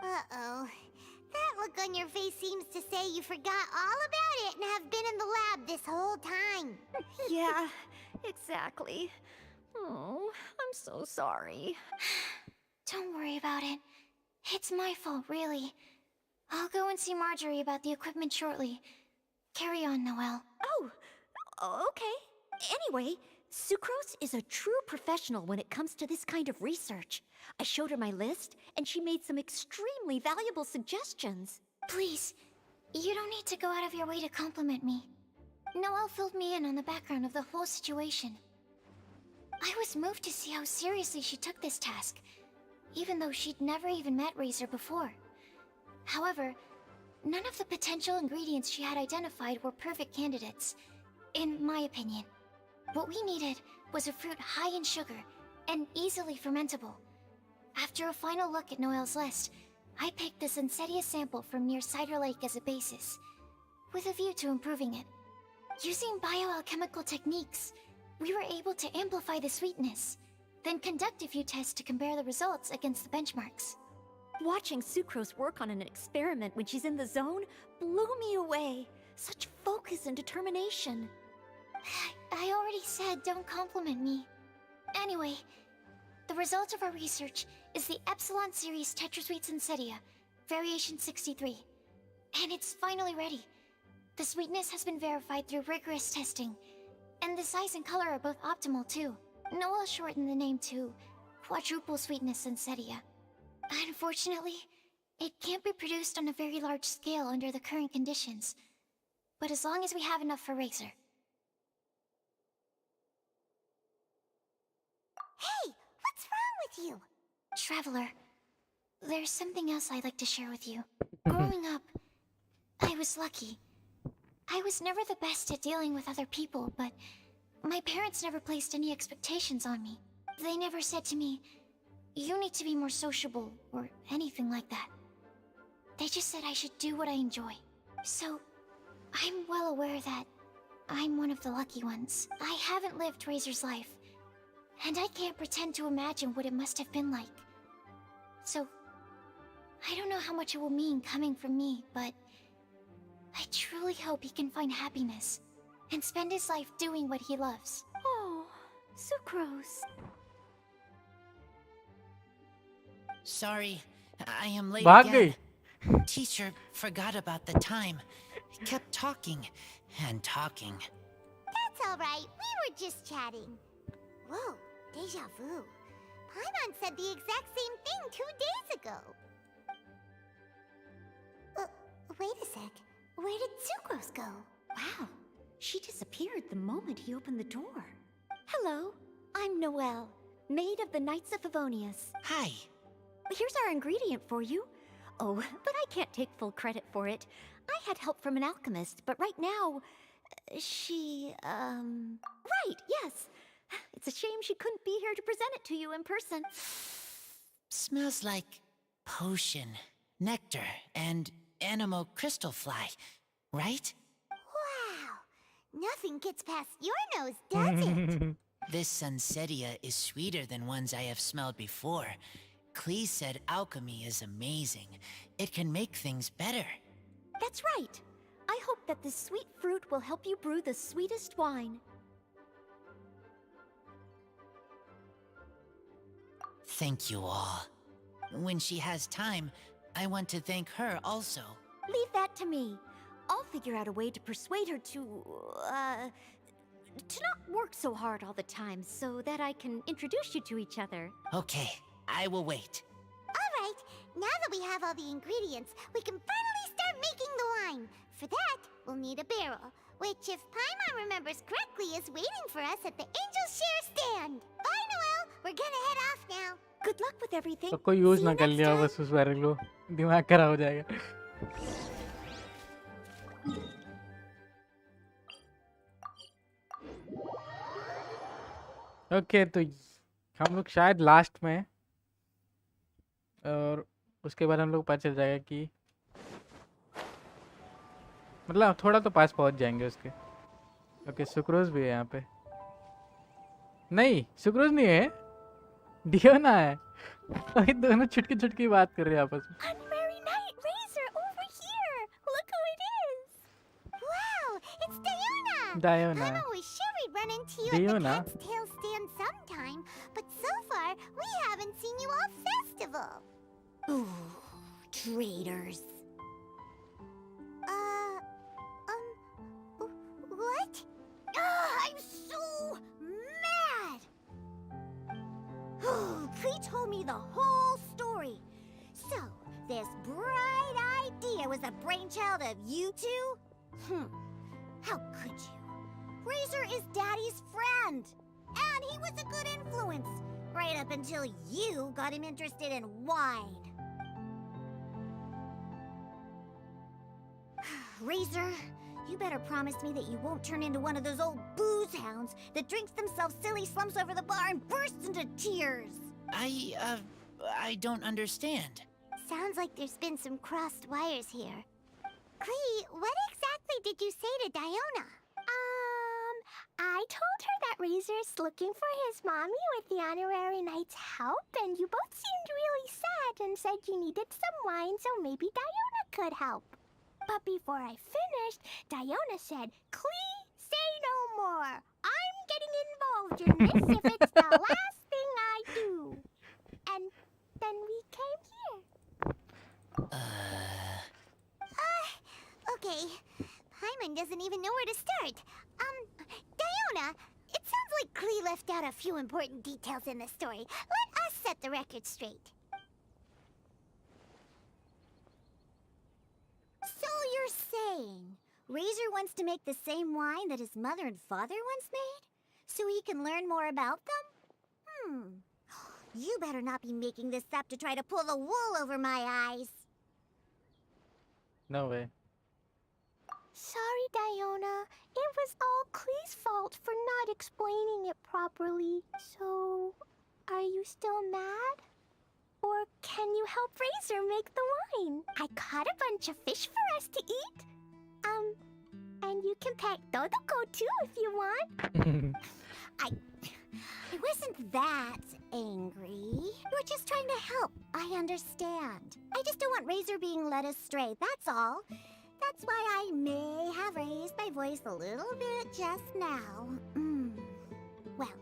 [SPEAKER 6] Uh-oh. That look on your face seems to say you forgot all about it and have been in the lab this whole time.
[SPEAKER 3] Yeah, exactly. Oh, I'm so sorry.
[SPEAKER 6] Don't worry about it. It's my fault, really. I'll go and see Marjorie about the equipment shortly. Carry on, Noelle.
[SPEAKER 3] Oh, okay. Anyway, Sucrose is a true professional when it comes to this kind of research. I showed her my list, and she made some extremely valuable suggestions.
[SPEAKER 6] Please, you don't need to go out of your way to compliment me. Noelle filled me in on the background of the whole situation. I was moved to see how seriously she took this task, even though she'd never even met Razor before. However, none of the potential ingredients she had identified were perfect candidates, in my opinion. What we needed was a fruit high in sugar and easily fermentable. After a final look at Noelle's list, I picked the Sunsetia sample from near Cider Lake as a basis, with a view to improving it. Using bioalchemical techniques, we were able to amplify the sweetness, then conduct a few tests to compare the results against the benchmarks.
[SPEAKER 3] Watching Sucrose work on an experiment when she's in the zone blew me away. Such focus and determination.
[SPEAKER 6] I already said don't compliment me. Anyway, the result of our research is the Epsilon Series Tetrasweet Sunsetia, Variation 63. And it's finally ready. The sweetness has been verified through rigorous testing, and the size and color are both optimal too. Noelle shortened the name to Quadruple Sweetness Sunsetia. Unfortunately, it can't be produced on a very large scale under the current conditions. But as long as we have enough for Razor. Hey, what's wrong with you? Traveler, there's something else I'd like to share with you. Growing up, I was lucky. I was never the best at dealing with other people, but my parents never placed any expectations on me. They never said to me, "You need to be more sociable," or anything like that. They just said I should do what I enjoy. So, I'm well aware that I'm one of the lucky ones. I haven't lived Razor's life, and I can't pretend to imagine what it must have been like. So, I don't know how much it will mean coming from me, but I truly hope he can find happiness and spend his life doing what he loves.
[SPEAKER 3] Oh, Sucrose.
[SPEAKER 10] Sorry, I am late
[SPEAKER 2] भाग
[SPEAKER 10] again.
[SPEAKER 2] गई.
[SPEAKER 10] Teacher forgot about the time. Kept talking and talking.
[SPEAKER 6] That's alright, we were just chatting. Whoa, deja vu. Paimon said the exact same thing 2 days ago. Wait a sec. Where did Sucrose go?
[SPEAKER 3] Wow, she disappeared the moment he opened the door. Hello, I'm Noelle, maid of the Knights of Favonius.
[SPEAKER 10] Hi.
[SPEAKER 3] Here's our ingredient for you. Oh, but I can't take full credit for it. I had help from an alchemist, but right now, Right, yes. It's a shame she couldn't be here to present it to you in person.
[SPEAKER 10] Smells like potion, nectar, and anemo crystal fly, right?
[SPEAKER 6] Wow! Nothing gets past your nose, does it?
[SPEAKER 10] This Sunsetia is sweeter than ones I have smelled before. Klee said alchemy is amazing. It can make things better.
[SPEAKER 3] That's right. I hope that this sweet fruit will help you brew the sweetest wine.
[SPEAKER 10] Thank you all. When she has time, I want to thank her also.
[SPEAKER 3] Leave that to me. I'll figure out a way to persuade her to not work so hard all the time so that I can introduce you to each other.
[SPEAKER 10] Okay, I will wait.
[SPEAKER 6] Alright, now that we have all the ingredients, we can finally start making the wine. For that, we'll need a barrel, which, if Paimon remembers correctly, is waiting for us at the Angel Share stand. Bye, Noelle! We're gonna head off now.
[SPEAKER 3] Good luck with everything.
[SPEAKER 2] तो कोई use ना कर लिया बस उस barrel को, दिमाग खराब हो जाएगा. ओके तो हम लोग शायद लास्ट में हैं, और उसके बाद हम लोग पता चल जाएगा कि मतलब थोड़ा तो पास पहुंच जाएंगे उसके. ओके सुक्रोज भी है यहाँ पे. नहीं सुक्रोज नहीं है, डियोना है. अभी दोनों छुटकी छुटकी बात कर रहे हैं आपस में.
[SPEAKER 6] Unmerry Knight, Razor, over here! Look who it is! Wow, it's Diona!
[SPEAKER 2] Diona.
[SPEAKER 6] I'm always sure we'd run into you
[SPEAKER 2] Diona.
[SPEAKER 6] at the Cat's Tail stand sometime, but so far, we haven't seen you all festival.
[SPEAKER 3] Ooh, traitors.
[SPEAKER 6] What? I'm so mad! Klee told me the whole story. So, this bright idea was the brainchild of you two? How could you? Razor is Daddy's friend, and he was a good influence, right up until you got him interested in wine. Razor, you better promise me that you won't turn into one of those old booze hounds that drinks themselves silly, slumps over the bar, and bursts into tears.
[SPEAKER 10] I don't understand.
[SPEAKER 6] Sounds like there's been some crossed wires here. Klee, what exactly did you say to Diona? I told her that Razor's looking for his mommy with the Honorary Knight's help, and you both seemed really sad and said you needed some wine, so maybe Diona could help. But before I finished, Diona said, Klee, say no more. I'm getting involved in this if it's the last thing I do. And then we came here. Okay. Paimon doesn't even know where to start. Diona, it sounds like Klee left out a few important details in the story. Let us set the record straight. So you're saying Razor wants to make the same wine that his mother and father once made? So he can learn more about them? You better not be making this up to try to pull the wool over my eyes.
[SPEAKER 2] No way.
[SPEAKER 6] Sorry, Diona. It was all Klee's fault for not explaining it properly. So, are you still mad? Or can you help Razor make the wine? I caught a bunch of fish for us to eat. And you can pet Dodoko too if you want. I wasn't that angry. We're just trying to help. I understand. I just don't want Razor being led astray, that's all. That's why I may have raised my voice a little bit just now. Well,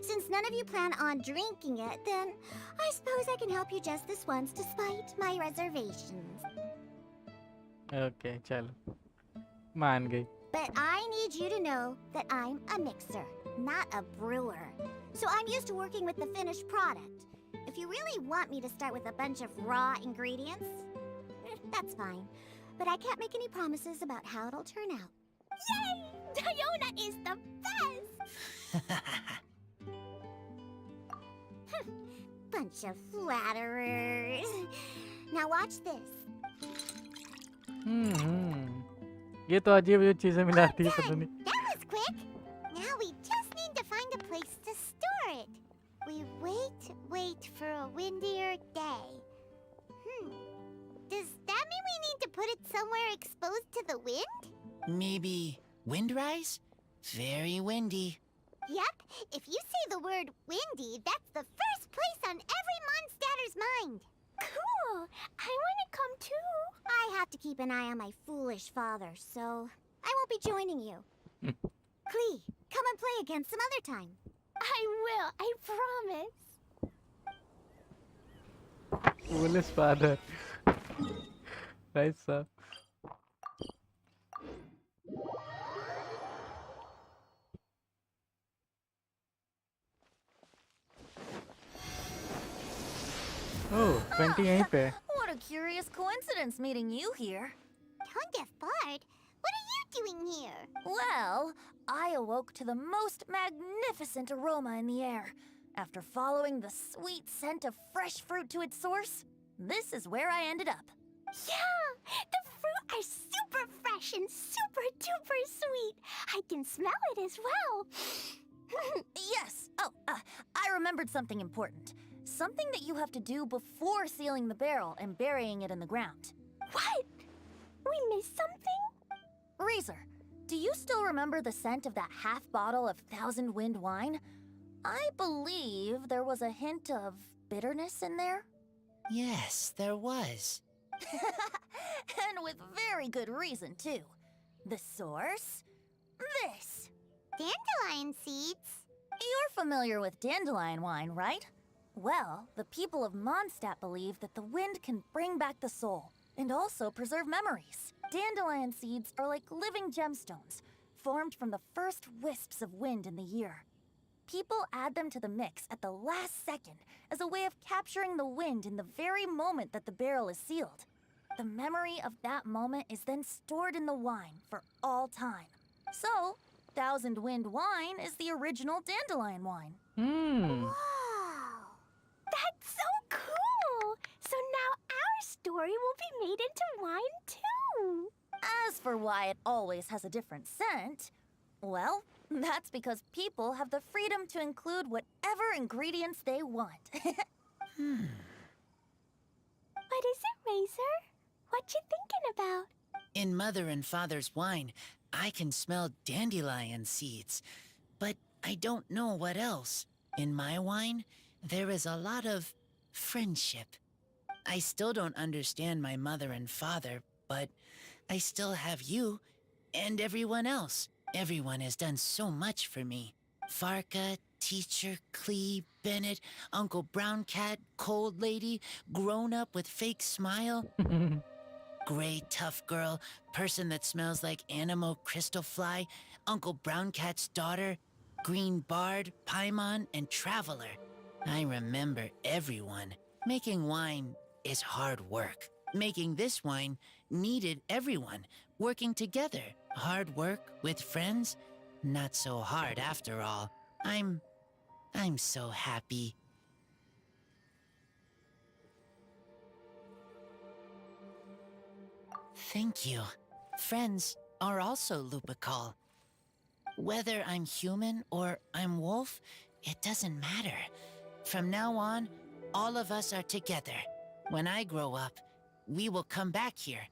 [SPEAKER 6] since none of you plan on drinking it, then I suppose I can help you just this once despite my reservations.
[SPEAKER 2] Okay, chalo. मान गई.
[SPEAKER 6] But I need you to know that I'm a mixer, not a brewer. So I'm used to working with the finished product. If you really want me to start with a bunch of raw ingredients, that's fine.
[SPEAKER 3] but I can't make any promises about how it'll turn out.
[SPEAKER 6] Yay! Diona is the best! Bunch of flatterers. Now watch this.
[SPEAKER 2] ये तो अजीब अजीब चीजें मिलाती है पता नहीं.
[SPEAKER 6] That was quick. Now we just need to find a place to store it. We wait for a windier day. Does that mean we need to put it somewhere exposed to the wind?
[SPEAKER 10] Maybe Windrise? Very windy.
[SPEAKER 6] Yep. If you say the word windy, that's the first place on every Mondstatter's mind. Cool. I want to come too.
[SPEAKER 3] I have to keep an eye on my foolish father, so I won't be joining you. Klee, come and play again some other time.
[SPEAKER 6] I will. I promise.
[SPEAKER 2] Foolish father. Right, sir. Oh, 20 यहीं पे.
[SPEAKER 11] What a curious coincidence meeting you here.
[SPEAKER 6] Don't get bored. What are you doing here?
[SPEAKER 11] Well, I awoke to the most magnificent aroma in the air. After following the sweet scent of fresh fruit to its source, this is where I ended up.
[SPEAKER 6] Yeah! The fruit are super fresh and super duper sweet. I can smell it as well.
[SPEAKER 11] Yes. Oh, I remembered something important. Something that you have to do before sealing the barrel and burying it in the ground.
[SPEAKER 6] What? We missed something?
[SPEAKER 11] Reezer, do you still remember the scent of that half bottle of Thousand Wind wine? I believe there was a hint of bitterness in there.
[SPEAKER 10] Yes, there was.
[SPEAKER 11] And with very good reason, too. The source? This.
[SPEAKER 6] Dandelion seeds.
[SPEAKER 11] You're familiar with dandelion wine, right? Well, the people of Mondstadt believe that the wind can bring back the soul and also preserve memories. Dandelion seeds are like living gemstones, formed from the first wisps of wind in the year. People add them to the mix at the last second as a way of capturing the wind in the very moment that the barrel is sealed. The memory of that moment is then stored in the wine for all time. So, Thousand Wind wine is the original dandelion wine.
[SPEAKER 6] Wow! That's so cool! So now our story will be made into wine too!
[SPEAKER 11] As for why it always has a different scent, well, that's because people have the freedom to include whatever ingredients they want.
[SPEAKER 6] What is it, Razor? What you thinking about?
[SPEAKER 10] In Mother and Father's wine, I can smell dandelion seeds, but I don't know what else. In my wine, there is a lot of friendship. I still don't understand my mother and father, but I still have you and everyone else. Everyone has done so much for me. Varka, Teacher, Klee, Bennett, Uncle Brown Cat, Cold Lady, Grown Up with Fake Smile. Gray Tough Girl, Person that smells like Animo Crystal Fly, Uncle Brown Cat's daughter, Green Bard, Paimon, and Traveler. I remember everyone. Making wine is hard work. Making this wine needed everyone, working together. Hard work with friends? Not so hard after all. I'm so happy. Thank you. Friends are also Lupical. Whether I'm human or I'm wolf, it doesn't matter. From now on, all of us are together. When I grow up, we will come back here,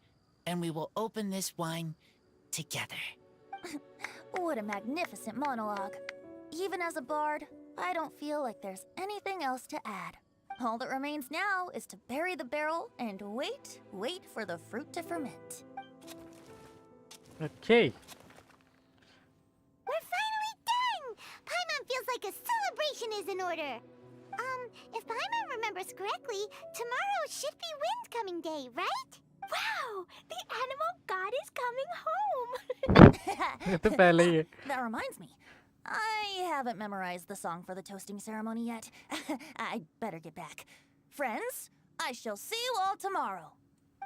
[SPEAKER 10] and we will open this wine together.
[SPEAKER 11] What a magnificent monologue. Even as a bard, I don't feel like there's anything else to add. All that remains now is to bury the barrel and wait for the fruit to ferment.
[SPEAKER 2] Okay.
[SPEAKER 6] We're finally done! Paimon feels like a celebration is in order. If Paimon remembers correctly, tomorrow should be Wind Coming Day, right? Wow! The animal god is coming home!
[SPEAKER 2] ये तो पहले ही है.
[SPEAKER 11] That reminds me. I haven't memorized the song for the toasting ceremony yet. I'd better get back. Friends, I shall see you all tomorrow.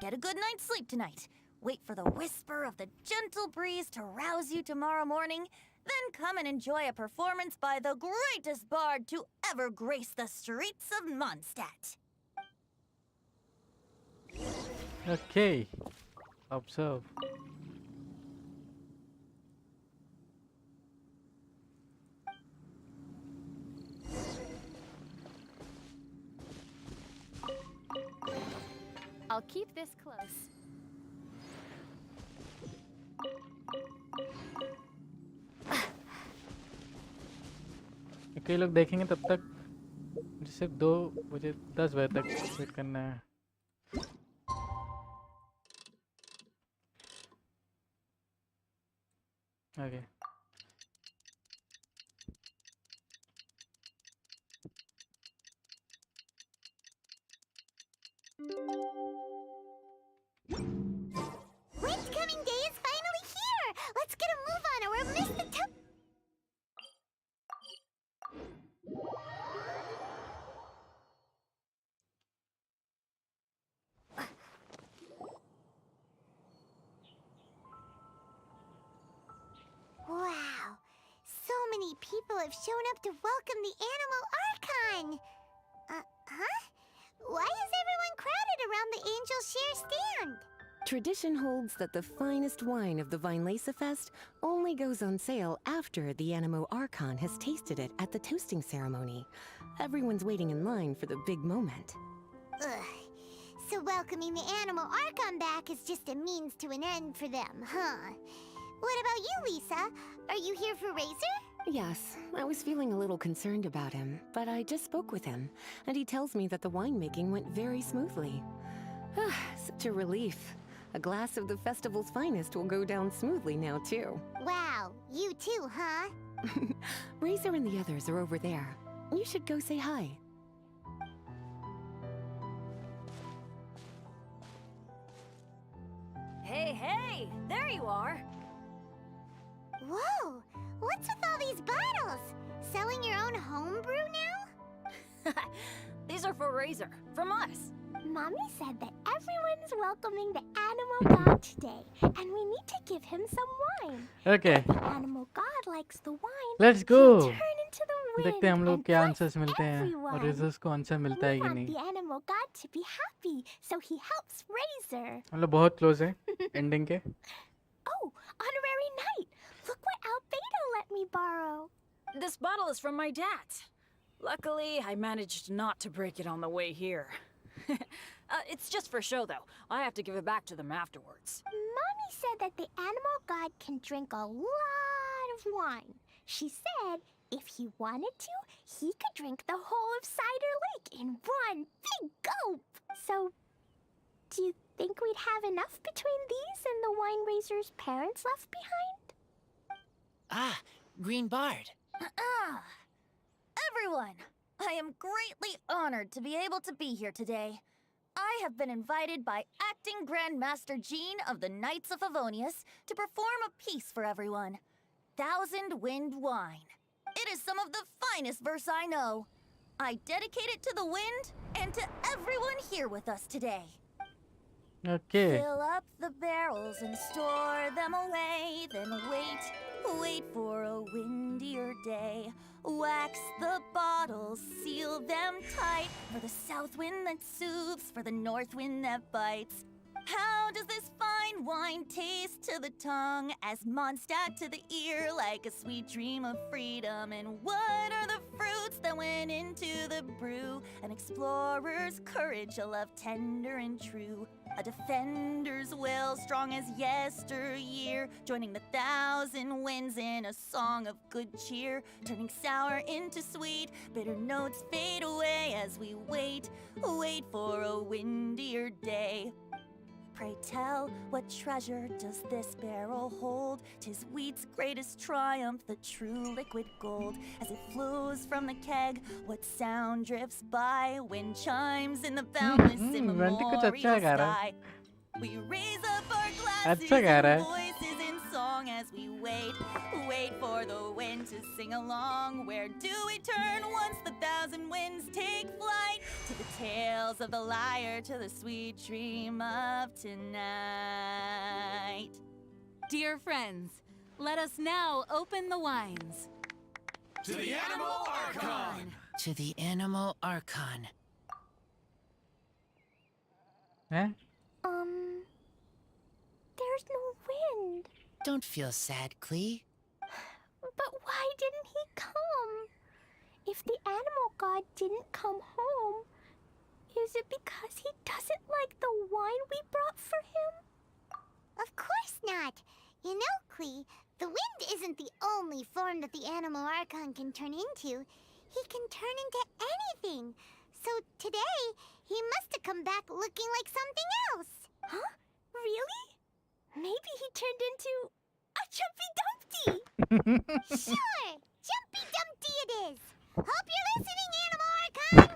[SPEAKER 11] Get a good night's sleep tonight. wait for the whisper of the gentle breeze to rouse you tomorrow morning, then come and enjoy a performance by the greatest bard to ever grace the streets of Mondstadt.
[SPEAKER 2] Okay. Observe.
[SPEAKER 17] I'll keep this close.
[SPEAKER 2] कई लोग देखेंगे तब तक मुझे सिर्फ 2 मुझे 10 बजे तक वेट करना है. Okay.
[SPEAKER 6] Windcoming Day is finally here! Let's get a move on or we'll miss the Wow! So many people have shown up to welcome the Animal Archon! Huh? Why is everyone crowded around the Angel Share stand?
[SPEAKER 5] Tradition holds that the finest wine of the Weinlese Fest only goes on sale after the Animo Archon has tasted it at the toasting ceremony. Everyone's waiting in line for the big moment.
[SPEAKER 6] Ugh. So welcoming the Animal Archon back is just a means to an end for them, huh? What about you, Lisa? Are you here for Razor?
[SPEAKER 5] Yes, I was feeling a little concerned about him, but I just spoke with him, and he tells me that the winemaking went very smoothly. Such a relief. A glass of the festival's finest will go down smoothly now, too.
[SPEAKER 6] Wow, you too, huh?
[SPEAKER 5] Razor and the others are over there. You should go say hi.
[SPEAKER 11] Hey, hey! There you are!
[SPEAKER 6] Whoa! What's with all these bottles? Selling your own homebrew now?
[SPEAKER 11] These are for Razor, from us.
[SPEAKER 18] Mommy said that everyone's welcoming the Animal God today, and we need to give him some wine.
[SPEAKER 2] Okay.
[SPEAKER 18] If the Animal God likes the wine,
[SPEAKER 2] Let's go.
[SPEAKER 18] he'll turn into the wind
[SPEAKER 2] देखते हैं हम लोग
[SPEAKER 18] and
[SPEAKER 2] क्या
[SPEAKER 18] bless
[SPEAKER 2] answers मिलते हैं
[SPEAKER 18] everyone.
[SPEAKER 2] और results को answer मिलता है
[SPEAKER 18] We
[SPEAKER 2] कि
[SPEAKER 18] want
[SPEAKER 2] नहीं.
[SPEAKER 18] the Animal God to be happy, so he helps Razor.
[SPEAKER 2] हम लोग बहुत क्लोज हैं एंडिंग के.
[SPEAKER 18] Oh, honorary knight! Look what Albedo let me borrow.
[SPEAKER 19] This bottle is from my dad. Luckily, I managed not to break it on the way here. It's just for show, though. I have to give it back to them afterwards.
[SPEAKER 18] Mommy said that the Animal God can drink a lot of wine. She said if he wanted to, he could drink the whole of Cider Lake in one big gulp. So, do you think we'd have enough between these and the wine raiser's parents left behind?
[SPEAKER 10] Ah, Green Bard.
[SPEAKER 11] Everyone, I am greatly honored to be able to be here today. I have been invited by Acting Grand Master Jean of the Knights of Favonius to perform a piece for everyone. Thousand Wind Wine. It is some of the finest verse I know. I dedicate it to the wind and to everyone here with us today.
[SPEAKER 2] Okay.
[SPEAKER 11] Fill up the barrels and store them away, then wait for a windier day. Wax the bottles, seal them tight for the south wind that soothes, for the north wind that bites. How does this fine wine taste to the tongue, as Mondstadt to the ear, like a sweet dream of freedom? And what are the fruits that went into the brew? An explorer's courage, a love tender and true, a defender's will strong as yesteryear, joining the thousand winds in a song of good cheer, turning sour into sweet, bitter notes fade away as we wait for a windier day. Pray tell, what treasure does this barrel hold? 'Tis wheat's greatest triumph, the true liquid gold. As it flows from the keg, what sound drifts by? Wind chimes in the boundless immemorial sky. We raise up our glasses and voices in song as we wait for the wind to sing along. Where do we turn once the thousand winds take flight? To the tales of the liar to the sweet dream of tonight.
[SPEAKER 7] Dear friends, let us now open the wines.
[SPEAKER 8] To the Animal Archon!
[SPEAKER 10] To the Animal Archon.
[SPEAKER 2] हैं?
[SPEAKER 18] There's no wind.
[SPEAKER 10] Don't feel sad, Klee.
[SPEAKER 18] But why didn't he come? If the animal god didn't come home, is it because he doesn't like the wine we brought for him?
[SPEAKER 6] Of course not. You know, Klee, the wind isn't the only form that the Animal Archon can turn into. He can turn into anything. So today, he must have come back looking like something else.
[SPEAKER 18] Huh? Really? Maybe he turned into a Jumpy Dumpty.
[SPEAKER 6] Sure, Jumpy Dumpty it is. Hope you're listening, Animal Archon.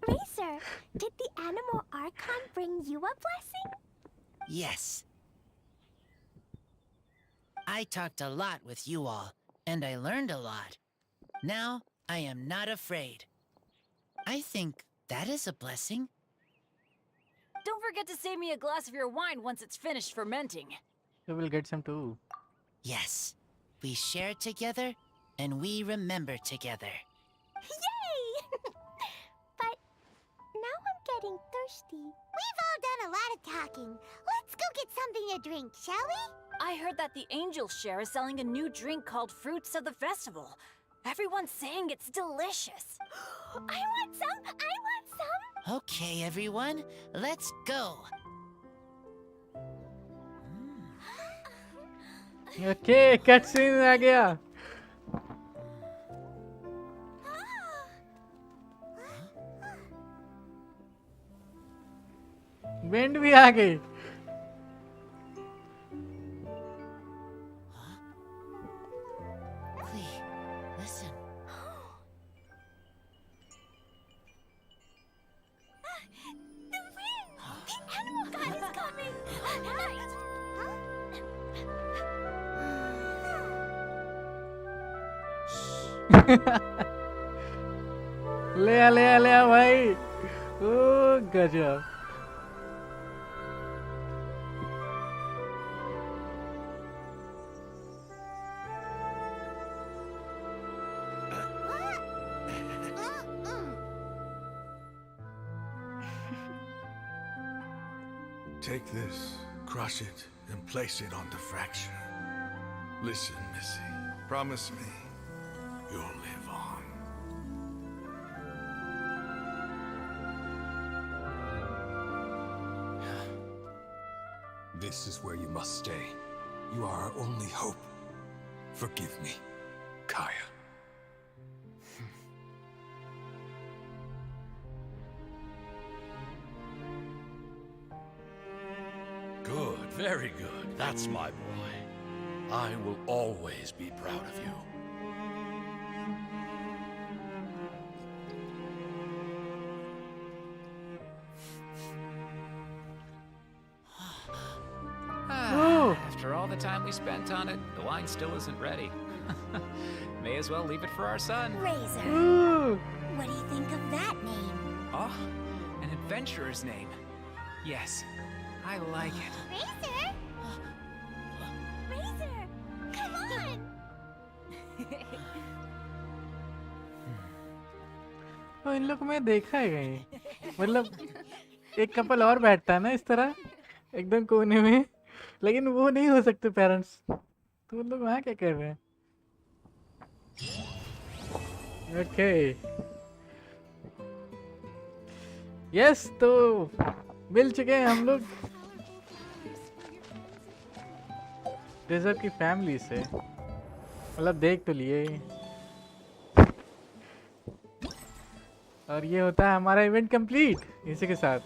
[SPEAKER 18] Racer, did the Animal Archon bring you a blessing?
[SPEAKER 10] Yes. I talked a lot with you all, and I learned a lot. Now, I am not afraid. I think that is a blessing.
[SPEAKER 19] Don't forget to save me a glass of your wine once it's finished fermenting.
[SPEAKER 2] You will get some too.
[SPEAKER 10] Yes. We share together, and we remember together.
[SPEAKER 18] Yay! But now I'm getting thirsty.
[SPEAKER 6] We've all done a lot of talking. Let's go get something to drink, shall we?
[SPEAKER 19] I heard that the Angel Share is selling a new drink called Fruits of the Festival. Everyone's saying it's delicious.
[SPEAKER 18] I want some! I want some!
[SPEAKER 10] Okay, everyone, let's go.
[SPEAKER 2] Okay, cutscene आ गया. Wind भी आ गई.
[SPEAKER 10] Klee, listen.
[SPEAKER 18] The wind! The animal god is coming! Right!
[SPEAKER 2] ले आ भाई. ओ गजब.
[SPEAKER 17] Take this, crush it, and place it on the fracture. Listen, Missy. Promise me you'll live on. This is where you must stay. You are our only hope. Forgive me, Kaya.
[SPEAKER 20] Good, very good. That's my boy. I will always be proud of you.
[SPEAKER 21] After all the time we spent on it, the wine still isn't ready. May as well leave it for our son.
[SPEAKER 18] Razor. What do you think of that name?
[SPEAKER 21] Oh, an adventurer's name. Yes, I like it.
[SPEAKER 6] Razor?
[SPEAKER 18] Razor, come on!
[SPEAKER 2] तो इन लोग को मैं देखा है कहीं. मतलब एक couple और बैठता है ना इस तरह एकदम कोने में, लेकिन वो नहीं हो सकते पेरेंट्स. तो उन लोग वहाँ क्या कर रहे हैं? ओके. यस, तो मिल चुके हैं हम लोग डेजर्ट की फैमिली से. मतलब देख तो लिए. और ये होता है हमारा इवेंट कंप्लीट इसी के साथ.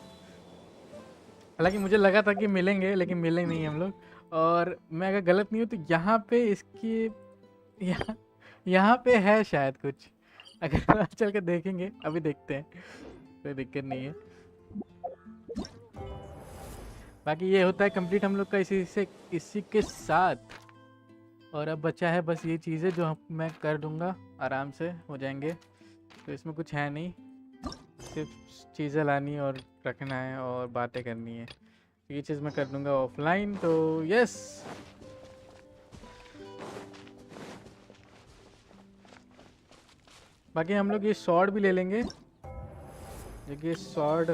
[SPEAKER 2] हालांकि मुझे लगा था कि मिलेंगे, लेकिन मिले नहीं हम लोग. और मैं अगर गलत नहीं हूँ तो यहाँ पे इसकी यहाँ पे है शायद कुछ. अगर चल के देखेंगे, अभी देखते हैं, कोई दिक्कत नहीं है. बाकी ये होता है कंप्लीट हम लोग का इसी के साथ. और अब बचा है बस ये चीज़ें जो मैं कर दूंगा, आराम से हो जाएंगे. तो इसमें कुछ है नहीं, सिर्फ चीज़ें लानी और रखना है और बातें करनी है। ये चीज़ मैं कर दूंगा ऑफलाइन। तो यस, बाकी हम लोग ये शॉर्ट भी ले लेंगे, जो कि शॉर्ट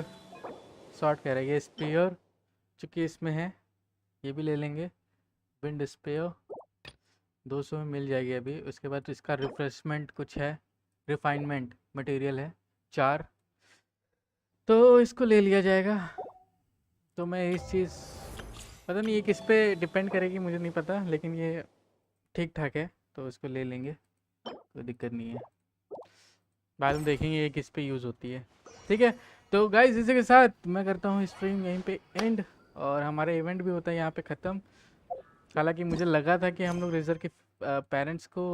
[SPEAKER 2] कह रहा है, ये स्पेयर चूँकि इसमें है, ये भी ले लेंगे। विंड स्पेयर 200 में मिल जाएगी अभी। उसके बाद तो इसका रिफ्रेशमेंट कुछ है, रिफाइनमेंट मटेरियल है 4, तो इसको ले लिया जाएगा। तो मैं इस चीज़, पता नहीं ये किस पे डिपेंड करेगी मुझे नहीं पता, लेकिन ये ठीक ठाक है तो इसको ले लेंगे, कोई दिक्कत नहीं है। बाद में देखेंगे ये किस पे यूज़ होती है। ठीक है, तो गाइस इसी के साथ मैं करता हूँ स्ट्रीम यहीं पे एंड, और हमारा इवेंट भी होता है यहाँ पे ख़त्म। हालांकि मुझे लगा था कि हम लोग रेजर के पेरेंट्स को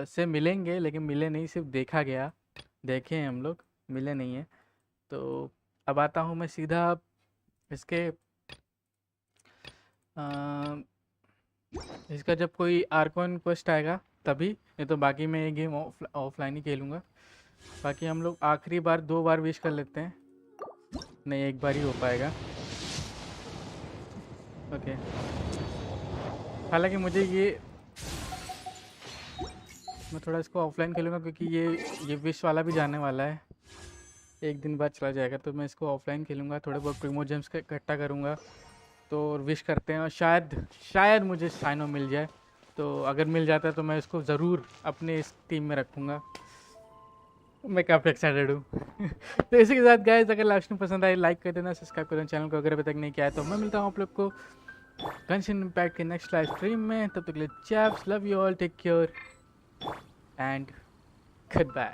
[SPEAKER 2] से मिलेंगे, लेकिन मिले नहीं, सिर्फ देखा गया, देखे हैं हम लोग, मिले नहीं है। तो अब आता हूँ मैं सीधा इसके इसका जब कोई आर्कॉन क्वेस्ट आएगा तभी, नहीं तो बाकी मैं ये गेम ऑफलाइन ही खेलूँगा। बाकी हम लोग आखिरी बार 2 बार विश कर लेते हैं, नहीं 1 बार ही हो पाएगा। ओके, हालांकि मुझे ये, मैं थोड़ा इसको ऑफलाइन खेलूँगा क्योंकि ये विश वाला भी जाने वाला है, 1 दिन बाद चला जाएगा, तो मैं इसको ऑफलाइन खेलूँगा। थोड़े बहुत प्रीमो जेम्स इकट्ठा करूँगा, तो विश करते हैं, और शायद मुझे साइनो मिल जाए। तो अगर मिल जाता है तो मैं इसको ज़रूर अपने इस टीम में रखूँगा। मैं काफ़ी एक्साइटेड हूँ। तो इसी के साथ गाइस, अगर लाइव स्ट्रीम पसंद आए लाइक कर देना, सब्सक्राइब कर देना चैनल को अगर अभी तक नहीं किया है। तो मैं मिलता हूँ आप लोग को गंशिन इम्पैक्ट के नेक्स्ट लाइव स्ट्रीम में। तब तक के लिए chaps, love you all, take care and goodbye.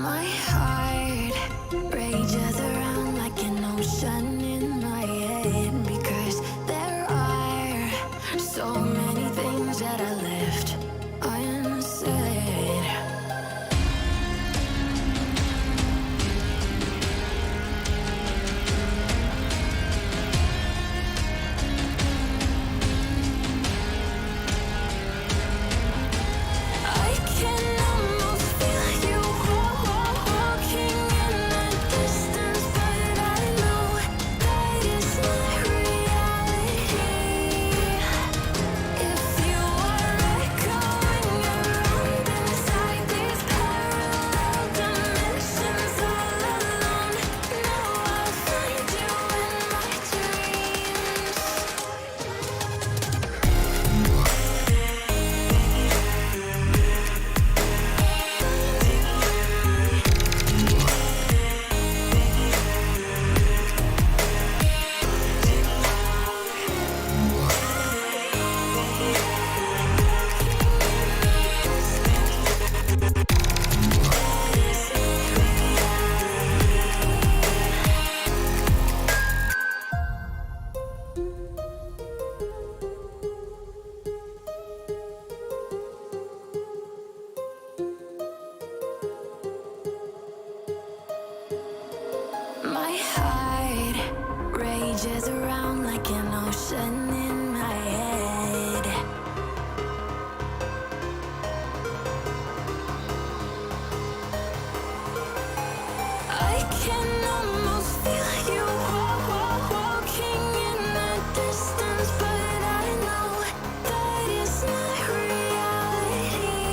[SPEAKER 1] My heart rages around like an ocean in my head, because there are so many things that I left unsaid. I can almost feel you walking in the distance, but I know that is not reality. If you are echoing around inside these parallel dimensions all alone, know I'll find you in my dreams. My heart rages around like an ocean in my head. I can